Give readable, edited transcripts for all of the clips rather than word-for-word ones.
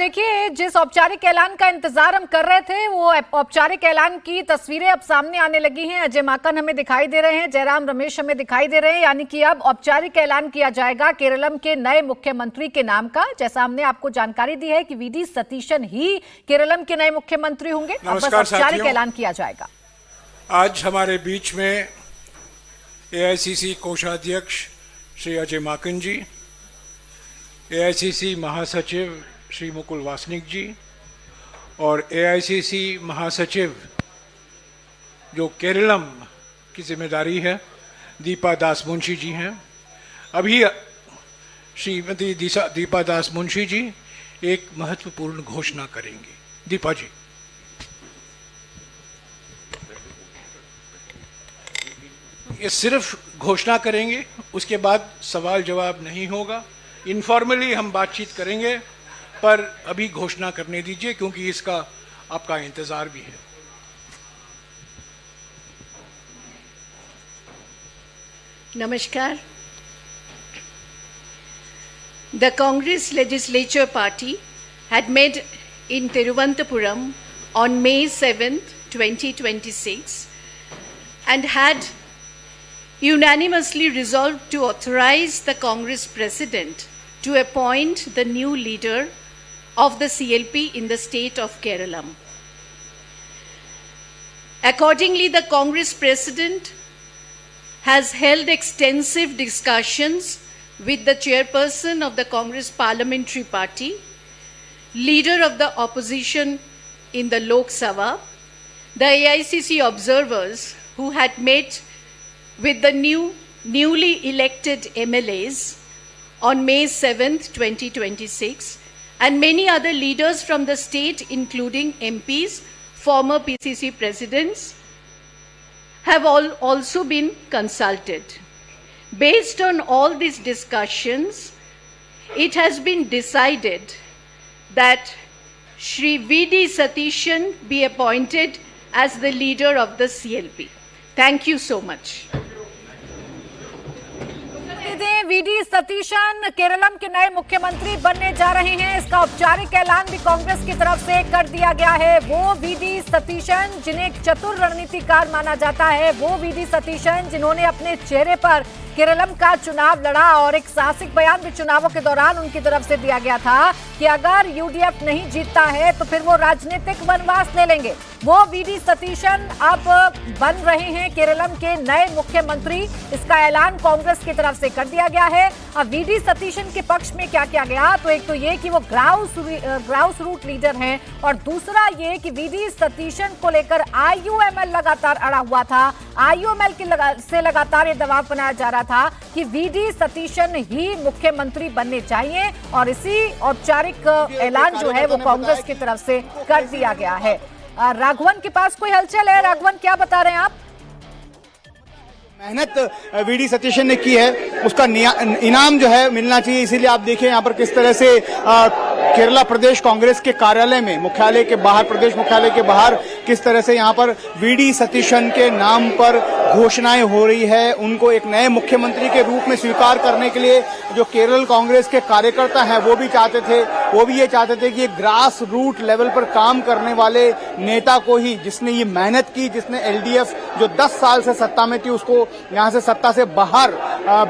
देखिए, जिस औपचारिक ऐलान का इंतजार हम कर रहे थे, वो औपचारिक ऐलान की तस्वीरें अब सामने आने लगी हैं। अजय माकन हमें दिखाई दे रहे हैं, जयराम रमेश हमें दिखाई दे रहे हैं। यानी कि अब औपचारिक ऐलान किया जाएगा केरलम के नए मुख्यमंत्री के नाम का। जैसा हमने आपको जानकारी दी है कि वी.डी. सतीशन ही केरलम के नए मुख्यमंत्री होंगे। अब बस औपचारिक ऐलान किया जाएगा। आज हमारे बीच में AICC कोषाध्यक्ष श्री अजय माकन जी, AICC महासचिव श्री मुकुल वासनिक जी और AICC महासचिव जो केरलम की जिम्मेदारी है दीपा दास मुंशी जी हैं। अभी श्रीमती दीपा दास मुंशी जी एक महत्वपूर्ण घोषणा करेंगी। दीपा जी। ये सिर्फ घोषणा करेंगे, उसके बाद सवाल जवाब नहीं होगा। इनफॉर्मली हम बातचीत करेंगे, पर अभी घोषणा करने दीजिए क्योंकि इसका आपका इंतजार भी है। Namaskar. The Congress Legislature Party had met in Thiruvananthapuram on May 7th, 2026 and had unanimously resolved to authorize the Congress President to appoint the new leader of the CLP in the state of Kerala. Accordingly, the Congress President has held extensive discussions with the chairperson of the Congress Parliamentary Party, leader of the opposition in the Lok Sabha, the AICC observers who had met with the newly elected MLAs on May 7th, 2026, and many other leaders from the state, including MPs, former PCC presidents, have also been consulted. Based on all these discussions, it has been decided that Shri V.D. Satishan be appointed as the leader of the CLP. Thank you so much. VD. Satheesan Keralam के नए मुख्यमंत्री बनने जा रहे हैं। इसका औपचारिक ऐलान भी कांग्रेस की तरफ से कर दिया गया है। वो वी.डी. सतीशन जिन्हें एक चतुर रणनीतिकार माना जाता है, वो वी.डी. सतीशन जिन्होंने अपने चेहरे पर केरलम का चुनाव लड़ा और एक साहसिक बयान भी चुनावों के दौरान उनकी तरफ से दिया गया था कि अगर यूडीएफ नहीं जीतता है तो फिर वो राजनीतिक वनवास ले लेंगे। वो वी.डी. सतीशन अब बन रहे हैं केरलम के नए मुख्यमंत्री। इसका ऐलान कांग्रेस की तरफ से कर दिया गया है। अब वी.डी. सतीशन के पक्ष में क्या किया गया, तो एक तो ये कि वो ग्राउस रूट लीडर हैं और दूसरा ये कि वी.डी. सतीशन को लेकर IUML लगातार अड़ा हुआ था। IUML से लगातार ये दबाव बनाया जा रहा था कि वी.डी. सतीशन ही मुख्यमंत्री बनने चाहिए और इसी औपचारिक ऐलान जो है वो कांग्रेस की तरफ से कर दिया गया है। राघवन के पास कोई हलचल है? राघवन, क्या बता रहे हैं आप? मेहनत वी.डी. सतीशन ने की है, उसका इनाम जो है मिलना चाहिए। इसीलिए आप देखिए यहाँ पर किस तरह से केरला प्रदेश कांग्रेस के कार्यालय में, मुख्यालय के बाहर, प्रदेश मुख्यालय के बाहर किस तरह से यहाँ पर वी.डी. सतीशन के नाम पर घोषणाएं हो रही है। उनको एक नए मुख्यमंत्री के रूप में स्वीकार करने के लिए जो केरल कांग्रेस के कार्यकर्ता हैं वो भी चाहते थे, वो भी ये चाहते थे कि ग्रास रूट लेवल पर काम करने वाले नेता को ही, जिसने ये मेहनत की, जिसने LDF जो 10 साल से सत्ता में थी उसको यहाँ से सत्ता से बाहर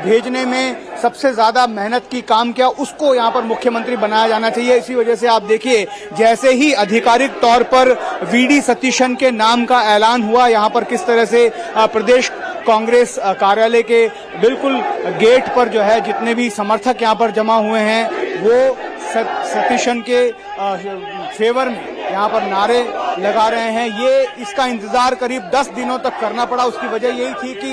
भेजने में सबसे ज्यादा मेहनत की, काम किया, उसको यहाँ पर मुख्यमंत्री बनाया जाना चाहिए। इसी वजह से आप देखिए, जैसे ही आधिकारिक तौर पर वी.डी. सतीशन के नाम का ऐलान हुआ, यहाँ पर किस तरह से प्रदेश कांग्रेस कार्यालय के बिल्कुल गेट पर जो है जितने भी समर्थक यहाँ पर जमा हुए हैं वो सतीशन के फेवर में यहाँ पर नारे लगा रहे हैं। ये इसका इंतजार करीब 10 दिनों तक करना पड़ा। उसकी वजह यही थी कि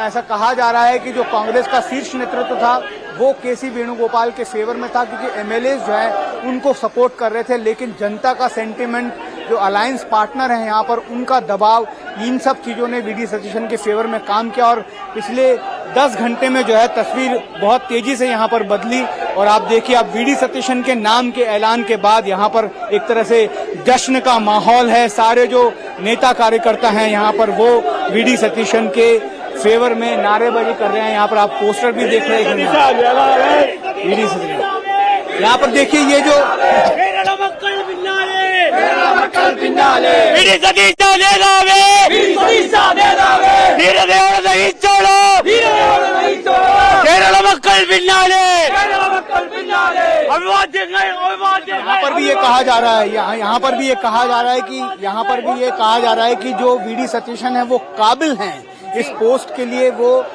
ऐसा कहा जा रहा है कि जो कांग्रेस का शीर्ष नेतृत्व था वो के.सी. वेणुगोपाल के फेवर में था, क्योंकि MLAs जो है उनको सपोर्ट कर रहे थे। लेकिन जनता का सेंटिमेंट, जो अलायंस पार्टनर है यहाँ पर, उनका दबाव, इन सब चीजों ने वी.डी. सतीशन के फेवर में काम किया और पिछले 10 घंटे में जो है तस्वीर बहुत तेजी से यहाँ पर बदली। और आप देखिए, अब वी.डी. सतीशन के नाम के ऐलान के बाद यहाँ पर एक तरह से जश्न का माहौल है। सारे जो नेता कार्यकर्ता हैं यहाँ पर वो वी.डी. सतीशन के फेवर में नारेबाजी कर रहे हैं। यहाँ पर आप पोस्टर भी देख रहे हैं। वी.डी. सतीशन यहाँ पर देखिए, ये जो वीडी सतीश नेतावे केरल मक्कल पिन्नाले यहाँ पर भी ये कहा जा रहा है, यहाँ पर भी ये कहा जा रहा है कि यहाँ पर भी ये कहा जा रहा है कि जो वीडी सतीशन है वो काबिल हैं इस पोस्ट के लिए, वो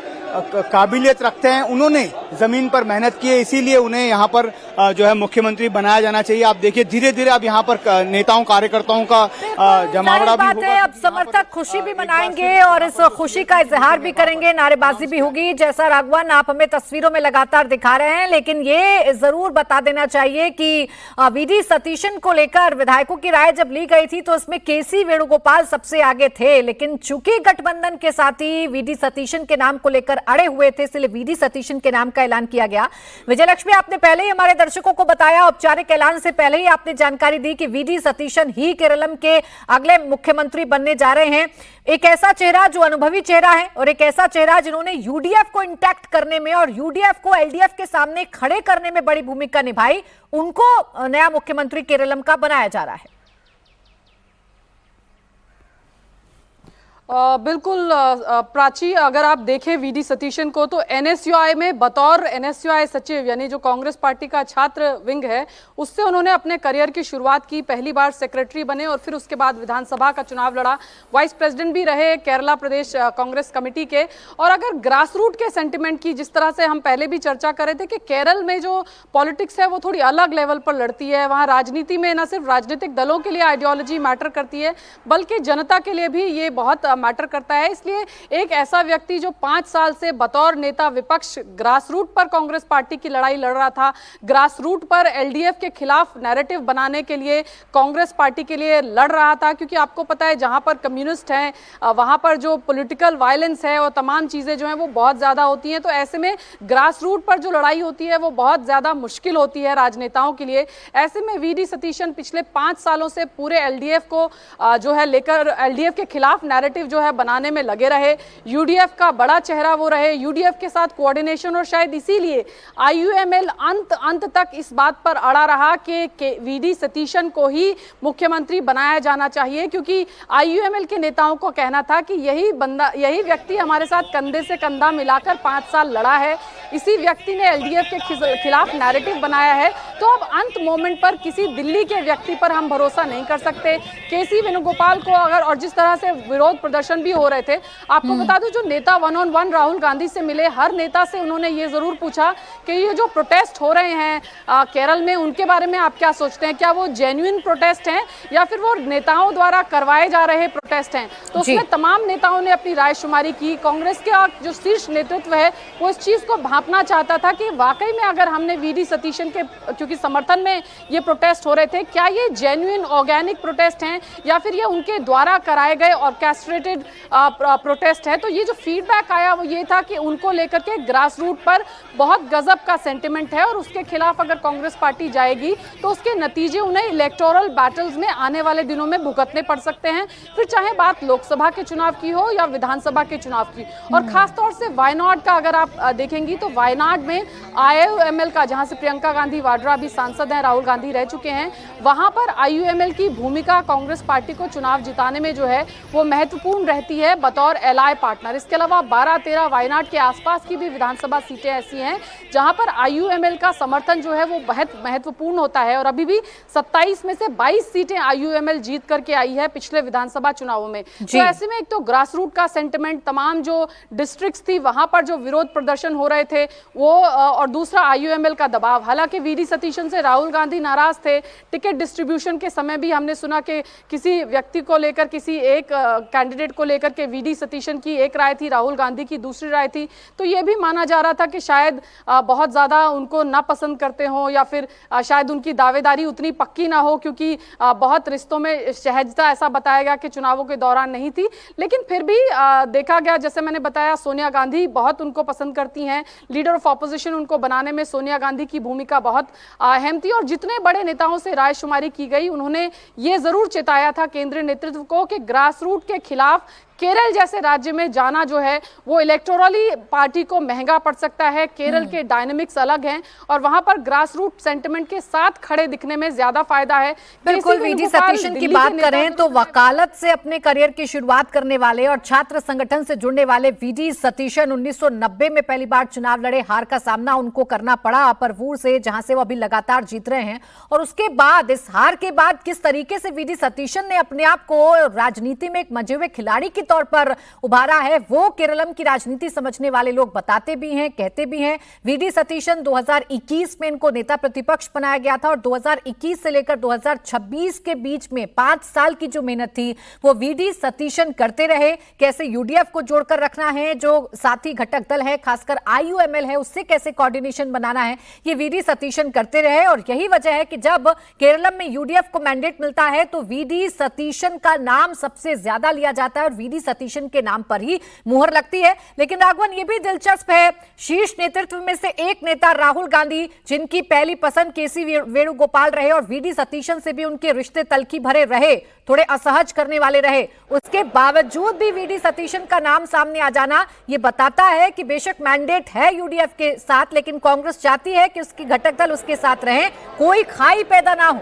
काबिलियत रखते हैं, उन्होंने जमीन पर मेहनत की है, इसीलिए उन्हें यहाँ पर जो है मुख्यमंत्री बनाया जाना चाहिए। आप देखिए धीरे धीरे अब यहाँ पर नेताओं कार्यकर्ताओं का जमावड़ा भी होगा। अब समर्थक खुशी भी मनाएंगे और इस खुशी का इजहार भी करेंगे, नारेबाजी भी होगी, जैसा राघवन आप हमें तस्वीरों में लगातार दिखा रहे हैं। लेकिन ये जरूर बता देना चाहिए कि वीडी सतीशन को लेकर विधायकों की राय जब ली गई थी तो इसमें केसी वेणुगोपाल सबसे आगे थे, लेकिन चूंकि गठबंधन के साथी वीडी सतीशन के नाम को लेकर अड़े हुए थे, इसलिए वीडी सतीशन के नाम का ऐलान किया गया। विजयलक्ष्मी, आपने पहले ही हमारे दर्शकों को बताया, औपचारिक ऐलान से पहले ही आपने जानकारी दी कि वीडी सतीशन ही केरलम के अगले मुख्यमंत्री बनने जा रहे हैं। एक ऐसा चेहरा जो अनुभवी चेहरा है और एक ऐसा चेहरा जिन्होंने यूडीएफ को इंटैक्ट करने में और यूडीएफ को एलडीएफ के सामने खड़े करने में बड़ी भूमिका निभाई, उनको नया मुख्यमंत्री केरलम का बनाया जा रहा है। बिल्कुल प्राची, अगर आप देखें वीडी सतीशन को तो एनएसयूआई में बतौर एनएसयूआई सचिव, यानी जो कांग्रेस पार्टी का छात्र विंग है, उससे उन्होंने अपने करियर की शुरुआत की। पहली बार सेक्रेटरी बने और फिर उसके बाद विधानसभा का चुनाव लड़ा, वाइस प्रेसिडेंट भी रहे केरला प्रदेश कांग्रेस कमेटी के। और अगर ग्रास रूट के सेंटिमेंट की, जिस तरह से हम पहले भी चर्चा कर रहे थे कि केरल में जो पॉलिटिक्स है वो थोड़ी अलग लेवल पर लड़ती है, वहाँ राजनीति में न सिर्फ राजनीतिक दलों के लिए आइडियोलॉजी मैटर करती है बल्कि जनता के लिए भी ये बहुत मैटर करता है। इसलिए एक ऐसा व्यक्ति जो 5 साल से बतौर नेता विपक्ष ग्रास रूट पर कांग्रेस पार्टी की लड़ाई लड़ रहा था, ग्रास रूट पर एलडीएफ के खिलाफ नैरेटिव बनाने के लिए कांग्रेस पार्टी के लिए लड़ रहा था, क्योंकि आपको पता है जहां पर कम्युनिस्ट हैं वहां पर जो पॉलिटिकल वायलेंस है और तमाम चीजें जो हैं वो बहुत ज्यादा होती हैं। तो ऐसे में ग्रास रूट पर जो लड़ाई होती है वो बहुत ज्यादा मुश्किल होती है राजनेताओं के लिए। ऐसे में वीडी सतीशन पिछले 5 सालों से पूरे एलडीएफ को जो है लेकर एलडीएफ के खिलाफ नैरेटिव जो है बनाने में लगे रहे, यूडीएफ का बड़ा चेहरा वो रहे, यूडीएफ के साथ कोऑर्डिनेशन, और शायद इसीलिए आईयूएमएल अंत तक इस बात पर अड़ा रहा कि वीडी सतीशन को ही मुख्यमंत्री बनाया जाना चाहिए, क्योंकि आईयूएमएल के नेताओं को कहना था कि यही व्यक्ति हमारे साथ कंधे से कंधा मिलाकर 5 साल लड़ा है, इसी व्यक्ति ने एलडीएफ के खिलाफ नैरेटिव बनाया है। तो अब अंत मोमेंट पर किसी दिल्ली के व्यक्ति पर हम भरोसा नहीं कर सकते। केसी वेणुगोपाल को अगर, और जिस तरह से विरोध प्रदर्शन भी हो रहे थे, आपको बता दूं जो नेता 1-on-1 राहुल गांधी से मिले, हर नेता से उन्होंने ये जरूर पूछा कि ये जो प्रोटेस्ट हो रहे हैं केरल में, उनके बारे में आप क्या सोचते हैं, क्या वो जेन्युइन प्रोटेस्ट हैं या फिर वो नेताओं द्वारा करवाए जा रहे प्रोटेस्ट हैं। तो उसमें तमाम नेताओं ने अपनी राय शुमारी की। कांग्रेस का जो शीर्ष नेतृत्व है वो इस चीज को भांपना चाहता था कि वाकई में अगर हमने वीडी सतीशन के क्योंकि समर्थन में ये प्रोटेस्ट हो रहे थे, क्या ये जेन्युइन ऑर्गेनिक प्रोटेस्ट हैं या फिर ये उनके द्वारा कराए गए ऑर्केस्ट्रेटेड प्रोटेस्ट है। तो ये जो फीडबैक आया वो ये था कि उनको लेकर के ग्रास रूट पर बहुत गजब का सेंटिमेंट है और उसके खिलाफ अगर कांग्रेस पार्टी जाएगी तो उसके नतीजे उन्हें इलेक्टोरल बैटल्स में आने वाले दिनों में भुगतने पड़ सकते हैं, फिर चाहे बात लोकसभा के चुनाव की हो या विधानसभा के चुनाव की। और खासतौर से वायनाड का अगर आप देखेंगी तो वायनाड में आईयूएमएल का, जहां से प्रियंका गांधी वाड्रा भी सांसद हैं, राहुल गांधी रह चुके हैं, वहां पर आईयूएमएल की भूमिका कांग्रेस पार्टी को चुनाव जिताने में जो है वो महत्वपूर्ण रहती है बतौर एलाय पार्टनर। इसके अलावा 12-13 वायनाड के आसपास की भी विधानसभा सीटें ऐसी हैं जहां पर आईयूएमएल का समर्थन जो है वो बहुत महत्वपूर्ण होता है। और अभी भी 27 में से 22 सीटें आईयूएमएल जीत करके आई है पिछले विधानसभा चुनावों में। तो ऐसे में एक तो ग्रास रूट का सेंटिमेंट, तमाम जो डिस्ट्रिक्ट्स थी वहां पर जो विरोध प्रदर्शन हो रहे थे वो, और दूसरा आईयूएमएल का दबाव। हालांकि वीडी सतीशन से राहुल गांधी नाराज थे, टिकट डिस्ट्रीब्यूशन के समय भी हमने सुना कि किसी व्यक्ति को लेकर, किसी एक कैंडिडेट को लेकर के वीडी सतीशन की एक राय थी, राहुल गांधी की दूसरी राय थी। तो ये भी माना जा रहा था कि शायद बहुत ज्यादा उनको ना पसंद करते हो या फिर शायद उनकी दावेदारी उतनी पक्की ना हो, क्योंकि बहुत रिश्तों में सहजता ऐसा बताया गया कि चुनावों के दौरान नहीं थी। लेकिन फिर भी देखा गया, जैसे मैंने बताया, सोनिया गांधी बहुत उनको पसंद करती हैं, लीडर ऑफ ऑपोजिशन उनको बनाने में सोनिया गांधी की भूमिका बहुत अहम थी। और जितने बड़े नेताओं से राय शुमारी की गई, उन्होंने ये जरूर चेताया था केंद्रीय नेतृत्व को कि ग्रास रूट के खिलाफ केरल जैसे राज्य में जाना जो है वो इलेक्टोरली पार्टी को महंगा पड़ सकता है। केरल के डायनामिक्स अलग हैं और वहां पर ग्रास रूट सेंटिमेंट के साथ खड़े दिखने में ज्यादा फायदा है। बिल्कुल, वीडी सतीशन की बात करें तो वकालत से अपने करियर की शुरुआत करने वाले और छात्र संगठन से जुड़ने वाले वीडी सतीशन 1990 में पहली बार चुनाव लड़े। हार का सामना उनको करना पड़ा अपरवूर से, जहां से वो अभी लगातार जीत रहे हैं। और उसके बाद, इस हार के बाद, किस तरीके से वीडी सतीशन ने अपने आप को राजनीति में एक मंजे हुए खिलाड़ी के तौर पर उभारा है, वो केरलम की राजनीति समझने वाले लोग बताते भी हैं, कहते भी हैं। वीडी सतीशन 2021 में इनको नेता प्रतिपक्ष बनाया गया था और 2021 से लेकर 2026 के बीच में 5 साल की जो मेहनत थी वो वीडी सतीशन करते रहे। कैसे यूडीएफ को जोड़कर रखना है, जो साथी घटक दल है, खासकर आईयूएमएल है, उससे कैसे कोऑर्डिनेशन बनाना है, ये वीडी सतीशन करते रहे। और यही वजह है कि जब केरलम में यूडीएफ को मैंडेट मिलता है तो वीडी सतीशन का नाम सबसे ज्यादा लिया जाता है और वीडी सतीशन के नाम पर ही मुहर लगती है। लेकिन राघवन, ये भी दिलचस्प है, शीर्ष नेतृत्व में से एक नेता राहुल गांधी, जिनकी पहली पसंद केसी वेणुगोपाल रहे और वीडी सतीशन से भी उनके रिश्ते तल्खी भरे रहे, थोड़े असहज करने वाले रहे, उसके बावजूद भी वीडी सतीशन का नाम सामने आ जाना ये बताता है कि बेशक मैंडेट है यूडीएफ के साथ, लेकिन कांग्रेस चाहती है कि उसकी घटक दल उसके साथ रहें, कोई खाई पैदा ना हो।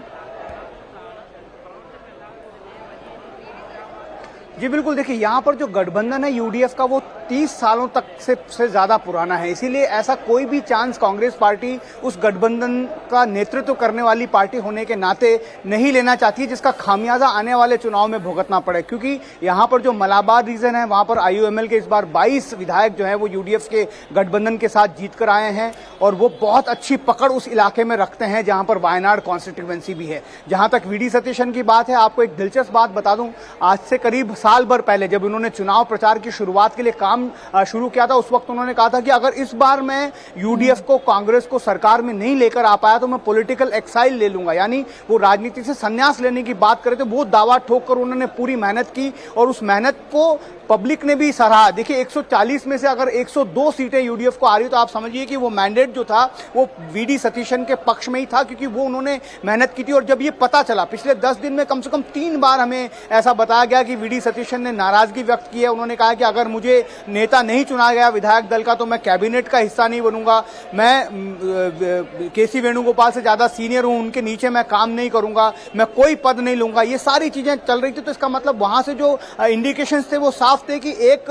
जी बिल्कुल, देखिए यहाँ पर जो गठबंधन है यूडीएफ का वो 30 सालों तक से ज्यादा पुराना है, इसीलिए ऐसा कोई भी चांस कांग्रेस पार्टी उस गठबंधन का नेतृत्व करने वाली पार्टी होने के नाते नहीं लेना चाहती जिसका खामियाजा आने वाले चुनाव में भुगतना पड़े। क्योंकि यहाँ पर जो मलाबार रीजन है वहां पर आईयूएमएल के इस बार 22 विधायक जो है वो यूडीएफ के गठबंधन के साथ जीत कर आए हैं और वो बहुत अच्छी पकड़ उस इलाके में रखते हैं जहां पर वायनाड कॉन्स्टिट्यूएंसी भी है। जहां तक वीडी सतीशन की बात है, आपको एक दिलचस्प बात बता दूं, आज से करीब साल भर पहले जब उन्होंने चुनाव प्रचार की शुरुआत के लिए काम शुरू किया था, उस वक्त उन्होंने कहा था कि अगर इस बार मैं यूडीएफ को, कांग्रेस को सरकार में नहीं लेकर आ पाया तो मैं पॉलिटिकल एक्साइल ले लूंगा, यानी वो राजनीति से संन्यास लेने की बात करे। तो वो दावा ठोक कर उन्होंने पूरी मेहनत की और उस मेहनत को पब्लिक ने भी सराहा। देखिए 140 में से अगर 102 सीटें यूडीएफ को आ रही तो आप समझिए कि वो मैंडेट जो था वो वीडी सतीशन के पक्ष में ही था, क्योंकि वो उन्होंने मेहनत की थी। और जब ये पता चला, पिछले 10 दिन में कम से कम 3 बार हमें ऐसा बताया गया कि वीडी सतीशन ने नाराजगी व्यक्त की है। उन्होंने कहा कि अगर मुझे नेता नहीं चुना गया विधायक दल का तो मैं कैबिनेट का हिस्सा नहीं बनूंगा, मैं केसी वेणुगोपाल से ज्यादा सीनियर हूं, उनके नीचे मैं काम नहीं करूंगा, मैं कोई पद नहीं लूंगा। ये सारी चीजें चल रही थी। तो इसका मतलब वहां से जो इंडिकेशंस थे वो साफ थे कि एक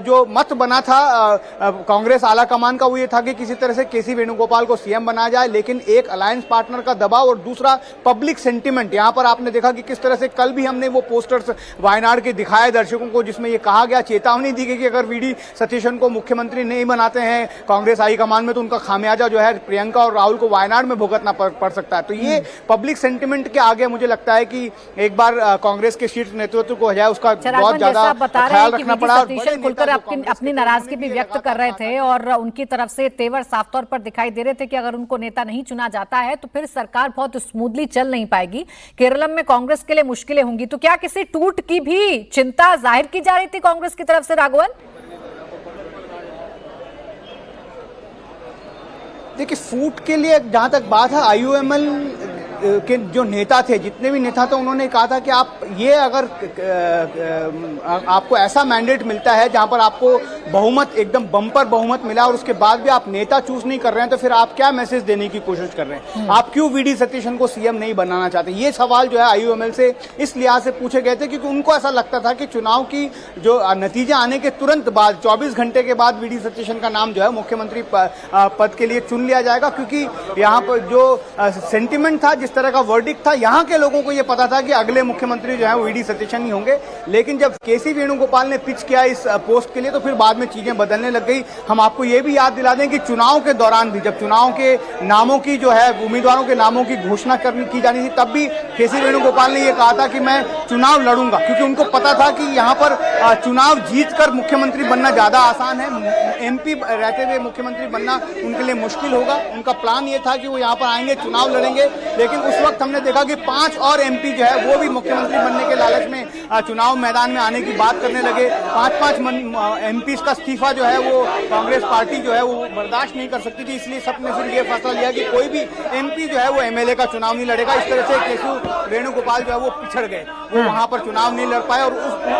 जो मत बना था कांग्रेस आला कमान का वो ये था कि किसी तरह से केसी वेणुगोपाल को सीएम बनाया जाए, लेकिन एक अलायंस पार्टनर का दबाव और दूसरा पब्लिक सेंटिमेंट। यहां पर आपने देखा कि किस तरह से कल भी हमने वो पोस्टर्स वायनाड के दिखाए दर्शकों को, जिसमें ये कहा गया, चेतावनी दी गई कि अगर वीडी सतीशन को मुख्यमंत्री नहीं बनाते हैं कांग्रेस हाईकमान में तो उनका खामियाजा जो है प्रियंका और राहुल को वायनाड में भुगतना पड़ सकता है। तो ये पब्लिक सेंटिमेंट के आगे मुझे लगता है कि एक बार कांग्रेस के शीर्ष नेतृत्व को है उसका बहुत ज्यादा ख्याल रखना पड़ा। सतीशन खुलकर अपनी नाराजगी भी व्यक्त कर रहे थे और उनकी तरफ से तेवर साफ तौर पर दिखाई दे रहे थे कि अगर उनको नेता नहीं चुना जाता है तो फिर सरकार बहुत स्मूथली चल नहीं पाएगी, केरलम में कांग्रेस के लिए मुश्किलें होंगी। तो क्या किसी टूट की भी चिंता जाहिर की जा रही थी कांग्रेस की तरफ से, राघवन? देखिए फूट के लिए जहां तक बात है, आईयूएमएल के जो नेता थे, जितने भी नेता थे, उन्होंने कहा था कि आप ये अगर आपको ऐसा मैंडेट मिलता है जहां पर आपको बहुमत, एकदम बम्पर बहुमत मिला और उसके बाद भी आप नेता चूज नहीं कर रहे हैं तो फिर आप क्या मैसेज देने की कोशिश कर रहे हैं? आप क्यों वीडी सतीशन को सीएम नहीं बनाना चाहते? ये सवाल जो है आईयूएमएल से इस लिहाज से पूछे गए थे क्योंकि उनको ऐसा लगता था कि चुनाव की जो नतीजा आने के तुरंत बाद 24 घंटे के बाद वीडी सतीशन का नाम जो है मुख्यमंत्री पद के लिए चुन लिया जाएगा, क्योंकि यहाँ पर जो सेंटिमेंट था, जिस तरह का वर्डिक्ट था, यहाँ के लोगों को यह पता था कि अगले मुख्यमंत्री जो है वो वीडी सतीशन ही होंगे। लेकिन जब केसी वेणुगोपाल ने पिच किया इस पोस्ट के लिए तो फिर बाद में चीजें बदलने लग गई। हम आपको ये भी याद दिला दें कि चुनाव के दौरान भी, जब चुनाव के नामों की जो है उम्मीदवारों के नामों की घोषणा की जानी थी, तब भी केसी वेणुगोपाल ने यह कहा था कि मैं चुनाव लड़ूंगा, क्योंकि उनको पता था कि यहाँ पर चुनाव जीतकर मुख्यमंत्री बनना ज्यादा आसान है, एमपी रहते हुए मुख्यमंत्री बनना उनके लिए मुश्किल होगा। उनका प्लान ये था कि वो यहाँ पर आएंगे, चुनाव लड़ेंगे। लेकिन उस वक्त हमने देखा कि 5 और एमपी जो है वो भी मुख्यमंत्री बनने के लालच में चुनाव मैदान में आने की बात करने लगे। 5 एमपी का इस्तीफा जो है वो कांग्रेस पार्टी जो है वो बर्दाश्त नहीं कर सकती थी, इसलिए सबने फिर ये फैसला लिया कि कोई भी एमपी जो है वो एमएलए का चुनाव नहीं लड़ेगा। इस तरह से केशव वेणु वेणुगोपाल जो है वो पिछड़ गए, वो वहां पर चुनाव नहीं लड़ पाए और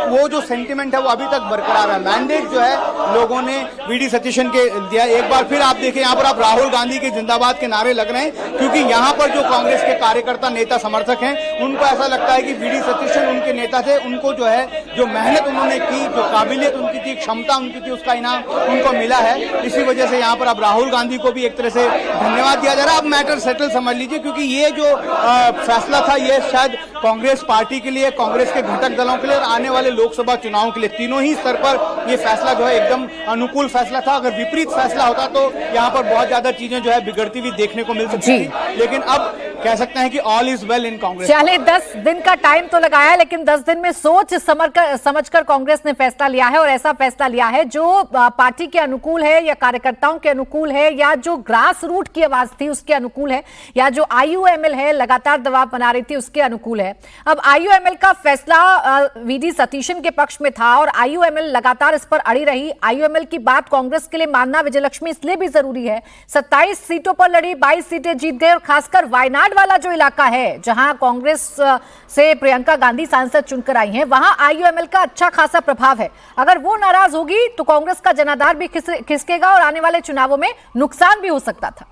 वो जो सेंटिमेंट है वो अभी तक बरकरार है। मैंडेट जो है लोगों ने वीडी सतीशन के दिया। एक बार फिर आप देखिए यहाँ पर आप राहुल गांधी के जिंदाबाद के नारे लग रहे हैं, क्योंकि यहाँ पर जो कांग्रेस के कार्यकर्ता नेता समर्थक हैं उनको ऐसा लगता है कि वीडी सतीशन उनके नेता थे, उनको जो है जो मेहनत उन्होंने की, जो काबिलियत उनकी थी, क्षमता उनकी थी, उसका इनाम उनको मिला है। इसी वजह से यहाँ पर अब राहुल गांधी को भी एक तरह से धन्यवाद दिया जा रहा है। अब मैटर सेटल समझ लीजिए, क्योंकि ये जो फैसला था ये शायद कांग्रेस पार्टी के लिए, कांग्रेस के घटक दलों के लिए और आने वाले लोकसभा चुनाव के लिए तीनों ही स्तर पर ये फैसला जो है एकदम अनुकूल फैसला था। अगर विपरीत फैसला होता तो यहाँ पर बहुत ज्यादा चीजें जो है बिगड़ती हुई देखने को मिल सकती थी, लेकिन अब कह सकते हैं कि all is well in Congress. चले 10 दिन का टाइम तो लगाया, लेकिन 10 दिन में सोच समझकर कांग्रेस ने फैसला लिया है और ऐसा फैसला लिया है जो पार्टी के अनुकूल है या कार्यकर्ताओं के अनुकूल है या जो ग्रास रूट की आवाज थी उसके अनुकूल है या जो आईयूएमएल है लगातार दबाव बना रही थी उसके अनुकूल है। अब आईयूएमएल का फैसला वीडी सतीशन के पक्ष में था और आईयूएमएल लगातार इस पर अड़ी रही। आईयूएमएल की बात कांग्रेस के लिए मानना विजयलक्ष्मी इसलिए भी जरूरी है, 27 सीटों पर लड़ी, 22 सीटें जीत गए और खासकर वायनाड वाला जो इलाका है जहां कांग्रेस से प्रियंका गांधी सांसद चुनकर आई हैं, वहां आईयूएमएल का अच्छा खासा प्रभाव है। अगर वो नाराज होगी तो कांग्रेस का जनाधार भी खिसकेगा और आने वाले चुनावों में नुकसान भी हो सकता था।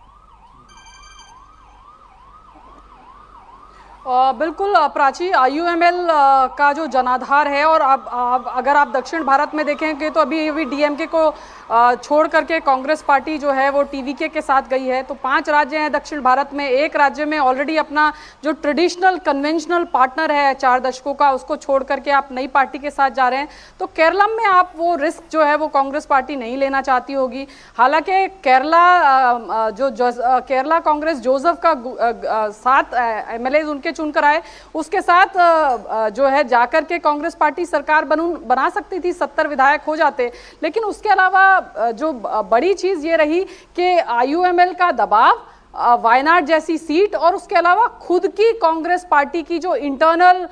बिल्कुल प्राची, आईयूएमएल का जो जनाधार है और अगर आप दक्षिण भारत में देखेंगे तो अभी डीएमके को छोड़ करके कांग्रेस पार्टी जो है वो टीवीके के साथ गई है। तो 5 राज्य हैं दक्षिण भारत में, एक राज्य में ऑलरेडी अपना जो ट्रेडिशनल कन्वेंशनल पार्टनर है 4 दशकों का उसको छोड़ करके आप नई पार्टी के साथ जा रहे हैं। तो केरलम में आप वो रिस्क जो है वो कांग्रेस पार्टी नहीं लेना चाहती होगी। हालांकि केरला कांग्रेस जोसेफ का 7 एमएलए उनके चुनकर आए, उसके साथ जो है जाकर के कांग्रेस पार्टी सरकार बना सकती थी, 70 विधायक हो जाते। लेकिन उसके अलावा जो बड़ी चीज ये रही कि आईयूएमएल का दबाव, वायनाड जैसी सीट और उसके अलावा खुद की कांग्रेस पार्टी की जो इंटरनल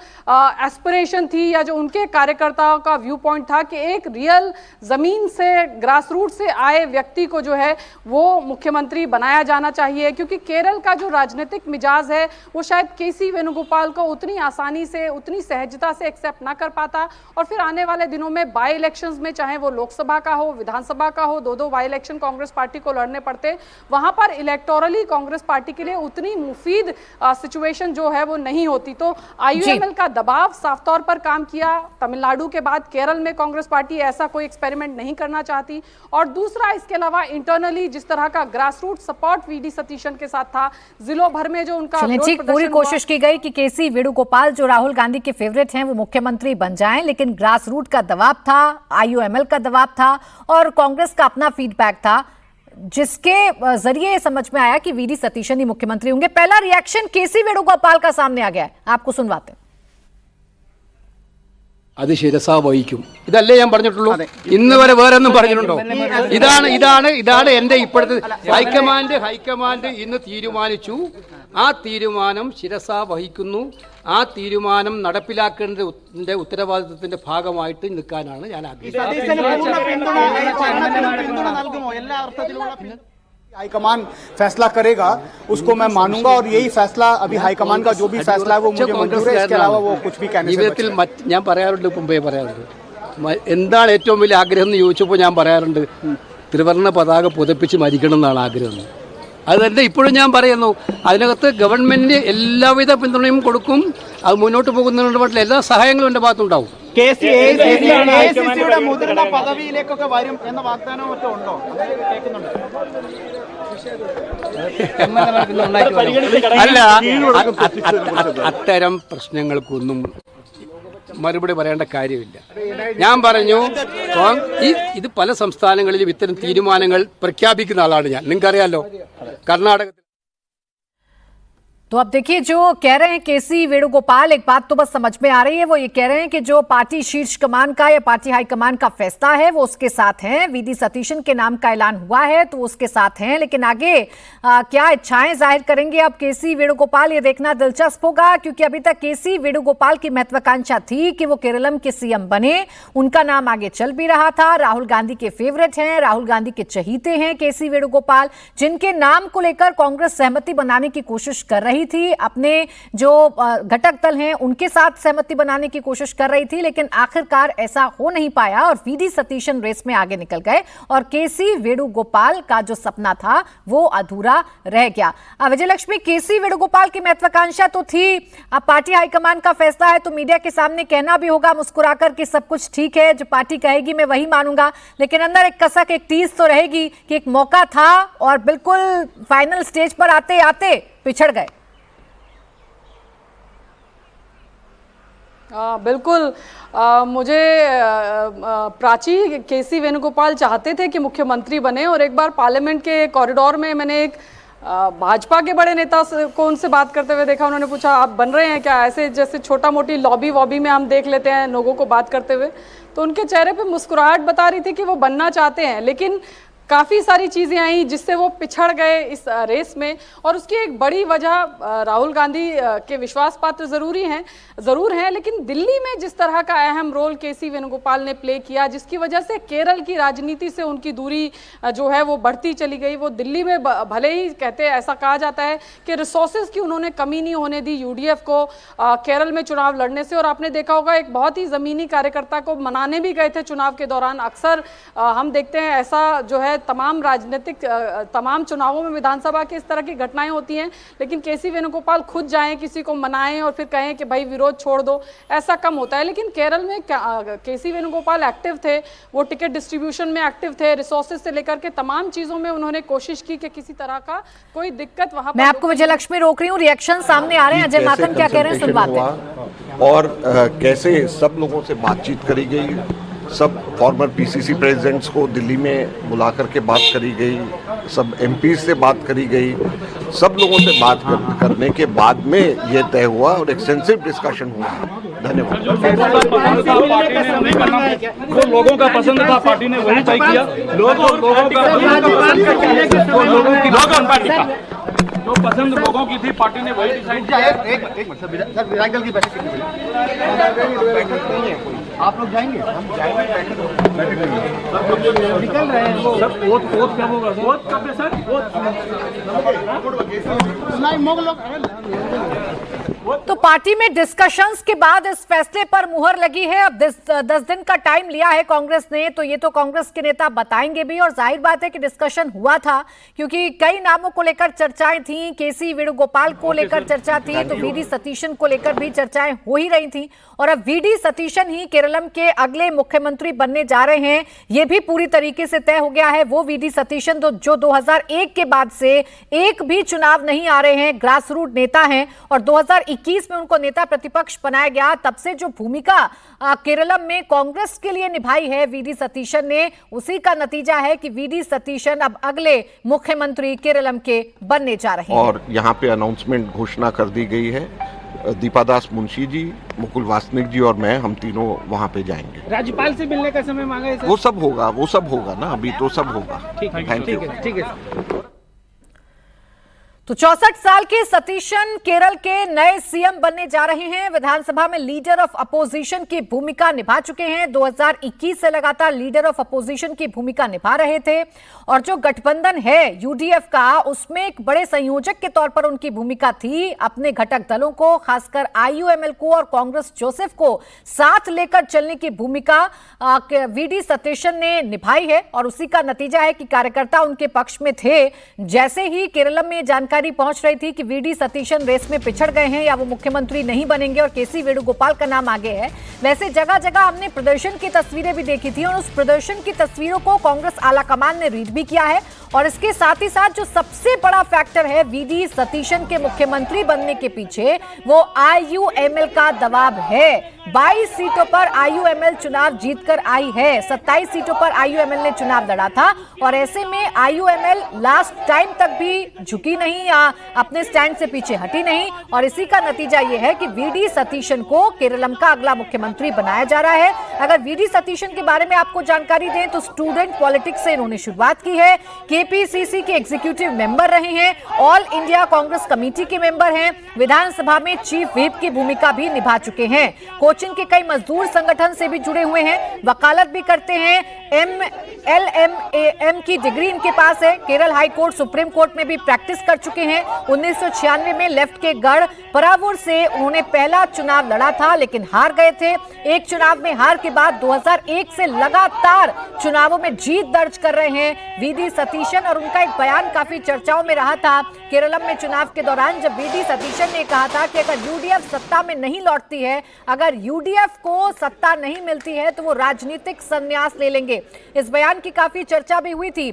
एस्पिरेशन थी या जो उनके कार्यकर्ताओं का व्यू पॉइंट था कि एक रियल जमीन से ग्रास रूट से आए व्यक्ति को जो है वो मुख्यमंत्री बनाया जाना चाहिए। क्योंकि केरल का जो राजनीतिक मिजाज है वो शायद केसी वेणुगोपाल को उतनी आसानी से, उतनी सहजता से एक्सेप्ट ना कर पाता और फिर आने वाले दिनों में बाई इलेक्शंस में, चाहे वो लोकसभा का हो, विधानसभा का हो, 2-2 बाई इलेक्शन कांग्रेस पार्टी को लड़ने पड़ते, वहां पर इलेक्टोरली कांग्रेस पार्टी के लिए उतनी मुफीद सिचुएशन जो है वो नहीं होती। तो आईयूएमएल का दबाव साफ तौर पर काम किया। तमिलनाडु के बाद केरल में कांग्रेस पार्टी ऐसा कोई एक्सपेरिमेंट नहीं करना चाहती। और दूसरा, इसके अलावा इंटरनली जिस तरह का grass root support VD Satheesan के साथ था, जिलों भर में जो उनका पूरी कोशिश की गई कि केसी वेणुगोपाल जो राहुल गांधी के फेवरेट हैं वो मुख्यमंत्री बन जाएं, लेकिन ग्रास रूट का दबाव था, आईयूएमएल का दबाव था और कांग्रेस का अपना फीडबैक था, जिसके जरिए समझ में आया कि वीडी सतीशन ही मुख्यमंत्री होंगे। पहला रिएक्शन केसी वेणुगोपाल का सामने आ गया है, आपको सुनवाते हैं। അത് ശിരസാ വഹിക്കും. ഇതല്ലേ ഞാൻ പറഞ്ഞിട്ടുള്ളൂ. ഇന്ന് വരെ വേറെ ഒന്നും പറഞ്ഞിട്ടുണ്ടോ? ഇതാണ് എന്റെ ഇപ്പോഴത്തെ ഹൈക്കമാൻഡ് ഇന്ന് തീരുമാനിച്ചു. ആ തീരുമാനം ശിരസാ വഹിക്കുന്നു. ആ തീരുമാനം നടപ്പിലാക്കേണ്ടതിന്റെ ഉത്തരവാദിത്വത്തിന്റെ ഭാഗമായിട്ട് നിൽക്കാനാണ് ഞാൻ ആഗ്രഹിക്കുന്നത്. हाईकमान फैसला करेगा उसको मैं मानूंगा और यही फैसला अभी हाईकमान का जो भी फैसला है वो मुझे मंजूर है। इसके अलावा वो कुछ भी कहने ജീവിതത്തിൽ ഞാൻ പറയാറുണ്ട്, മുമ്പേ പറയാറുണ്ട്, എന്താണ് ഏറ്റവും വലിയ ആഗ്രഹം എന്ന് ചോദിച്ചപ്പോൾ ഞാൻ പറയാറുണ്ട് ത്രിവർണ്ണ പതാക പുതപ്പിച്ച് മരിക്കണം എന്നാണ് ആഗ്രഹം. അത് തന്നെ ഇപ്പോഴും ഞാൻ പറയുന്നു. അതിനകത്ത് ഗവൺമെന്റ് എല്ലാവിധ പിന്തുണയും കൊടുക്കും. അത് മുന്നോട്ട് പോകുന്നതിനുള്ള എല്ലാ സഹായങ്ങളും എൻ്റെ ഭാഗത്തുണ്ടാവും. മുതിർന്ന പദവിയിലേക്കൊക്കെ വരും എന്ന വാഗ്ദാനം ഉണ്ടോ? അല്ല, അത്തരം പ്രശ്നങ്ങൾക്കൊന്നും മറുപടി പറയേണ്ട കാര്യമില്ല. ഞാൻ പറഞ്ഞു ഇത് പല സംസ്ഥാനങ്ങളിലും ഇത്തരം തീരുമാനങ്ങൾ പ്രഖ്യാപിക്കുന്ന ആളാണ് ഞാൻ. നിങ്ങൾക്കറിയാലോ, കർണാടകത്തിൽ तो अब देखिए, जो कह रहे हैं केसी वेणुगोपाल, एक बात तो बस समझ में आ रही है, वो ये कह रहे हैं कि जो पार्टी शीर्ष कमान का या पार्टी हाईकमान का फैसला है वो उसके साथ है। वीडी सतीशन के नाम का ऐलान हुआ है तो उसके साथ हैं, लेकिन आगे क्या इच्छाएं जाहिर करेंगे अब केसी वेणुगोपाल, ये देखना दिलचस्प होगा। क्योंकि अभी तक केसी वेणुगोपाल की महत्वाकांक्षा थी कि वो केरलम के सीएम बने, उनका नाम आगे चल भी रहा था। राहुल गांधी के फेवरेट हैं, राहुल गांधी के चहीते हैं केसी वेणुगोपाल, जिनके नाम को लेकर कांग्रेस सहमति बनाने की कोशिश कर रही रही थी, अपने जो घटक दल हैं उनके साथ सहमति बनाने की कोशिश कर रही थी, लेकिन आखिरकार ऐसा हो नहीं पाया और वीडी सतीशन रेस में आगे निकल गए और केसी वेणुगोपाल का जो सपना था वो अधूरा रह गया। विजय लक्ष्मी, केसी वेणुगोपाल की महत्वाकांक्षा तो थी, अब पार्टी हाईकमान का फैसला है तो मीडिया के सामने कहना भी होगा मुस्कुराकर कि सब कुछ ठीक है, जो पार्टी कहेगी मैं वही मानूंगा, लेकिन अंदर एक कसक, एक टीस तो रहेगी कि एक मौका था और बिल्कुल फाइनल स्टेज पर आते आते पिछड़ गए। बिल्कुल। मुझे प्राची, केसी वेणुगोपाल चाहते थे कि मुख्यमंत्री बने और एक बार पार्लियामेंट के कॉरिडोर में मैंने एक भाजपा के बड़े नेता को उनसे बात करते हुए देखा। उन्होंने पूछा आप बन रहे हैं क्या? ऐसे जैसे छोटा मोटी लॉबी वॉबी में हम देख लेते हैं लोगों को बात करते हुए, तो उनके चेहरे पे मुस्कुराहट बता रही थी कि वो बनना चाहते हैं, लेकिन काफ़ी सारी चीज़ें आई जिससे वो पिछड़ गए इस रेस में। और उसकी एक बड़ी वजह राहुल गांधी के विश्वास पात्र ज़रूर हैं, लेकिन दिल्ली में जिस तरह का अहम रोल केसी वेणुगोपाल ने प्ले किया, जिसकी वजह से केरल की राजनीति से उनकी दूरी जो है वो बढ़ती चली गई। वो दिल्ली में भले ही कहते हैं, ऐसा कहा जाता है कि रिसोर्सेज की उन्होंने कमी नहीं होने दी यूडीएफ को केरल में चुनाव लड़ने से। और आपने देखा होगा एक बहुत ही ज़मीनी कार्यकर्ता को मनाने भी गए थे चुनाव के दौरान। अक्सर हम देखते हैं ऐसा जो है तमाम तमाम चुनावों में विधानसभा के इस तरह की घटनाएं होती हैं, लेकिन केसी वेणुगोपाल खुद जाएं, किसी को मनाएं और फिर कहें कि भाई विरोध छोड़ दो, ऐसा कम होता है। लेकिन केरल में केसी वेणुगोपाल एक्टिव थे, वो टिकट डिस्ट्रीब्यूशन में एक्टिव थे, रिसोर्सेज से लेकर के तमाम चीजों में उन्होंने कोशिश की कि किसी तरह का कोई दिक्कत वहां। मैं आपको विजय लक्ष्मी रोक रही हूँ, रिएक्शन सामने आ रहे हैं। अजय माकन क्या कह रहे हैं, सुन बातें। और कैसे सब लोगों से बातचीत करी गई, सब फॉर्मर पीसीसी प्रेसिडेंट्स को दिल्ली में बुला करके बात करी गई, सब एमपी से बात करी गई, सब लोगों से बात करने के बाद में ये तय हुआ और एक्सटेंसिव डिस्कशन हुआ। धन्यवाद। जो लोगों का पसंद था पार्टी ने वही तय किया। जो पसंद लोगों की थी पार्टी ने वही डिसाइड किया। सर विधायक दल की बैठक आप लोग जाएंगे? हम जाएंगे, निकल रहे हैं वो। सर वोट कब होगा? वोट कब है सर? तो पार्टी में डिस्कशंस के बाद इस फैसले पर मुहर लगी है। अब 10 दिन का टाइम लिया है कांग्रेस ने, तो ये तो कांग्रेस के नेता बताएंगे भी। और जाहिर बात है कि डिस्कशन हुआ था, क्योंकि कई नामों को लेकर चर्चाएं थी। केसी वेणुगोपाल को लेकर चर्चा थी, तो वीडी सतीशन को लेकर भी चर्चाएं हो ही रही थी। और अब वीडी सतीशन ही केरलम के अगले मुख्यमंत्री बनने जा रहे हैं, ये भी पूरी तरीके से तय हो गया है। वो वीडी सतीशन जो 2001 के बाद से एक भी चुनाव नहीं आ रहे हैं, ग्रास रूट नेता हैं, और 2021 में उनको नेता प्रतिपक्ष बनाया गया। तब से जो भूमिका केरलम में कांग्रेस के लिए निभाई है वीडी सतीशन ने, उसी का नतीजा है कि वीडी सतीशन अब अगले मुख्यमंत्री केरलम के बनने जा रहे हैं। और यहाँ पे अनाउंसमेंट घोषणा कर दी गई है। दीपादास मुंशी जी, मुकुल वासनिक जी और मैं, हम तीनों वहाँ पे जाएंगे। राज्यपाल से मिलने का समय मांगा है सर? वो सब होगा ना, अभी तो सब होगा। Thank you. ठीक है। तो 64 साल के सतीशन केरल के नए सीएम बनने जा रहे हैं। विधानसभा में लीडर ऑफ अपोजिशन की भूमिका निभा चुके हैं। 2021 से लगातार लीडर ऑफ अपोजिशन की भूमिका निभा रहे थे। और जो गठबंधन है यूडीएफ का, उसमें एक बड़े संयोजक के तौर पर उनकी भूमिका थी। अपने घटक दलों को, खासकर आईयूएमएल को और कांग्रेस जोसेफ को साथ लेकर चलने की भूमिका वीडी सतीशन ने निभाई है। और उसी का नतीजा है कि कार्यकर्ता उनके पक्ष में थे। जैसे ही केरलम में जानकारी पहुंच रही थी कि वीडी सतीशन रेस में पिछड़ गए हैं या वो मुख्यमंत्री नहीं बनेंगे और केसी वेणुगोपाल का नाम आगे है, वैसे जगह जगह हमने प्रदर्शन की तस्वीरें भी देखी थी। और उस प्रदर्शन की तस्वीरों को कांग्रेस आलाकमान ने रीड भी किया है। और इसके साथ ही साथ जो सबसे बड़ा फैक्टर है वीडी सतीशन के मुख्यमंत्री बनने के पीछे, वो आईयूएमएल का दबाव है। 22 सीटों पर आईयूएमएल चुनाव जीतकर आई है। 27 सीटों पर आईयूएमएल ने चुनाव लड़ा था। और ऐसे में आईयूएमएल लास्ट टाइम तक भी झुकी नहीं या अपने स्टैंड से पीछे हटी नहीं। और इसी का नतीजा यह है कि वीडी सतीशन को केरलम का अगला मुख्यमंत्री बनाया जा रहा है। अगर वीडी सतीशन के बारे में आपको जानकारी दें तो स्टूडेंट पॉलिटिक्स से इन्होंने शुरुआत की है। केपीसीसी के एग्जीक्यूटिव मेंबर रहे हैं, ऑल इंडिया कांग्रेस कमेटी के मेंबर हैं, विधानसभा में चीफ व्हिप की भूमिका भी निभा चुके हैं। कोचिन के कई मजदूर संगठन से भी जुड़े हुए हैं, वकालत भी करते हैं। LMAM की डिग्री इनके पास है। Kerala high court, supreme court में भी प्रैक्टिस कर चुके हैं। 1996 में लेफ्ट के गढ़ परावूर से उन्होंने पहला चुनाव लड़ा था, लेकिन हार गए थे। एक चुनाव में हार के बाद 2001 से लगातार चुनावों में जीत दर्ज कर रहे हैं वीडी सतीशन। और उनका एक बयान काफी चर्चाओं में रहा था केरलम में चुनाव के दौरान, जब वीडी सतीशन ने कहा था कि अगर यूडीएफ सत्ता में नहीं लौटती है, अगर यूडीएफ को सत्ता नहीं मिलती है, तो वो राजनीतिक संन्यास ले लेंगे। इस बयान की काफी चर्चा भी हुई थी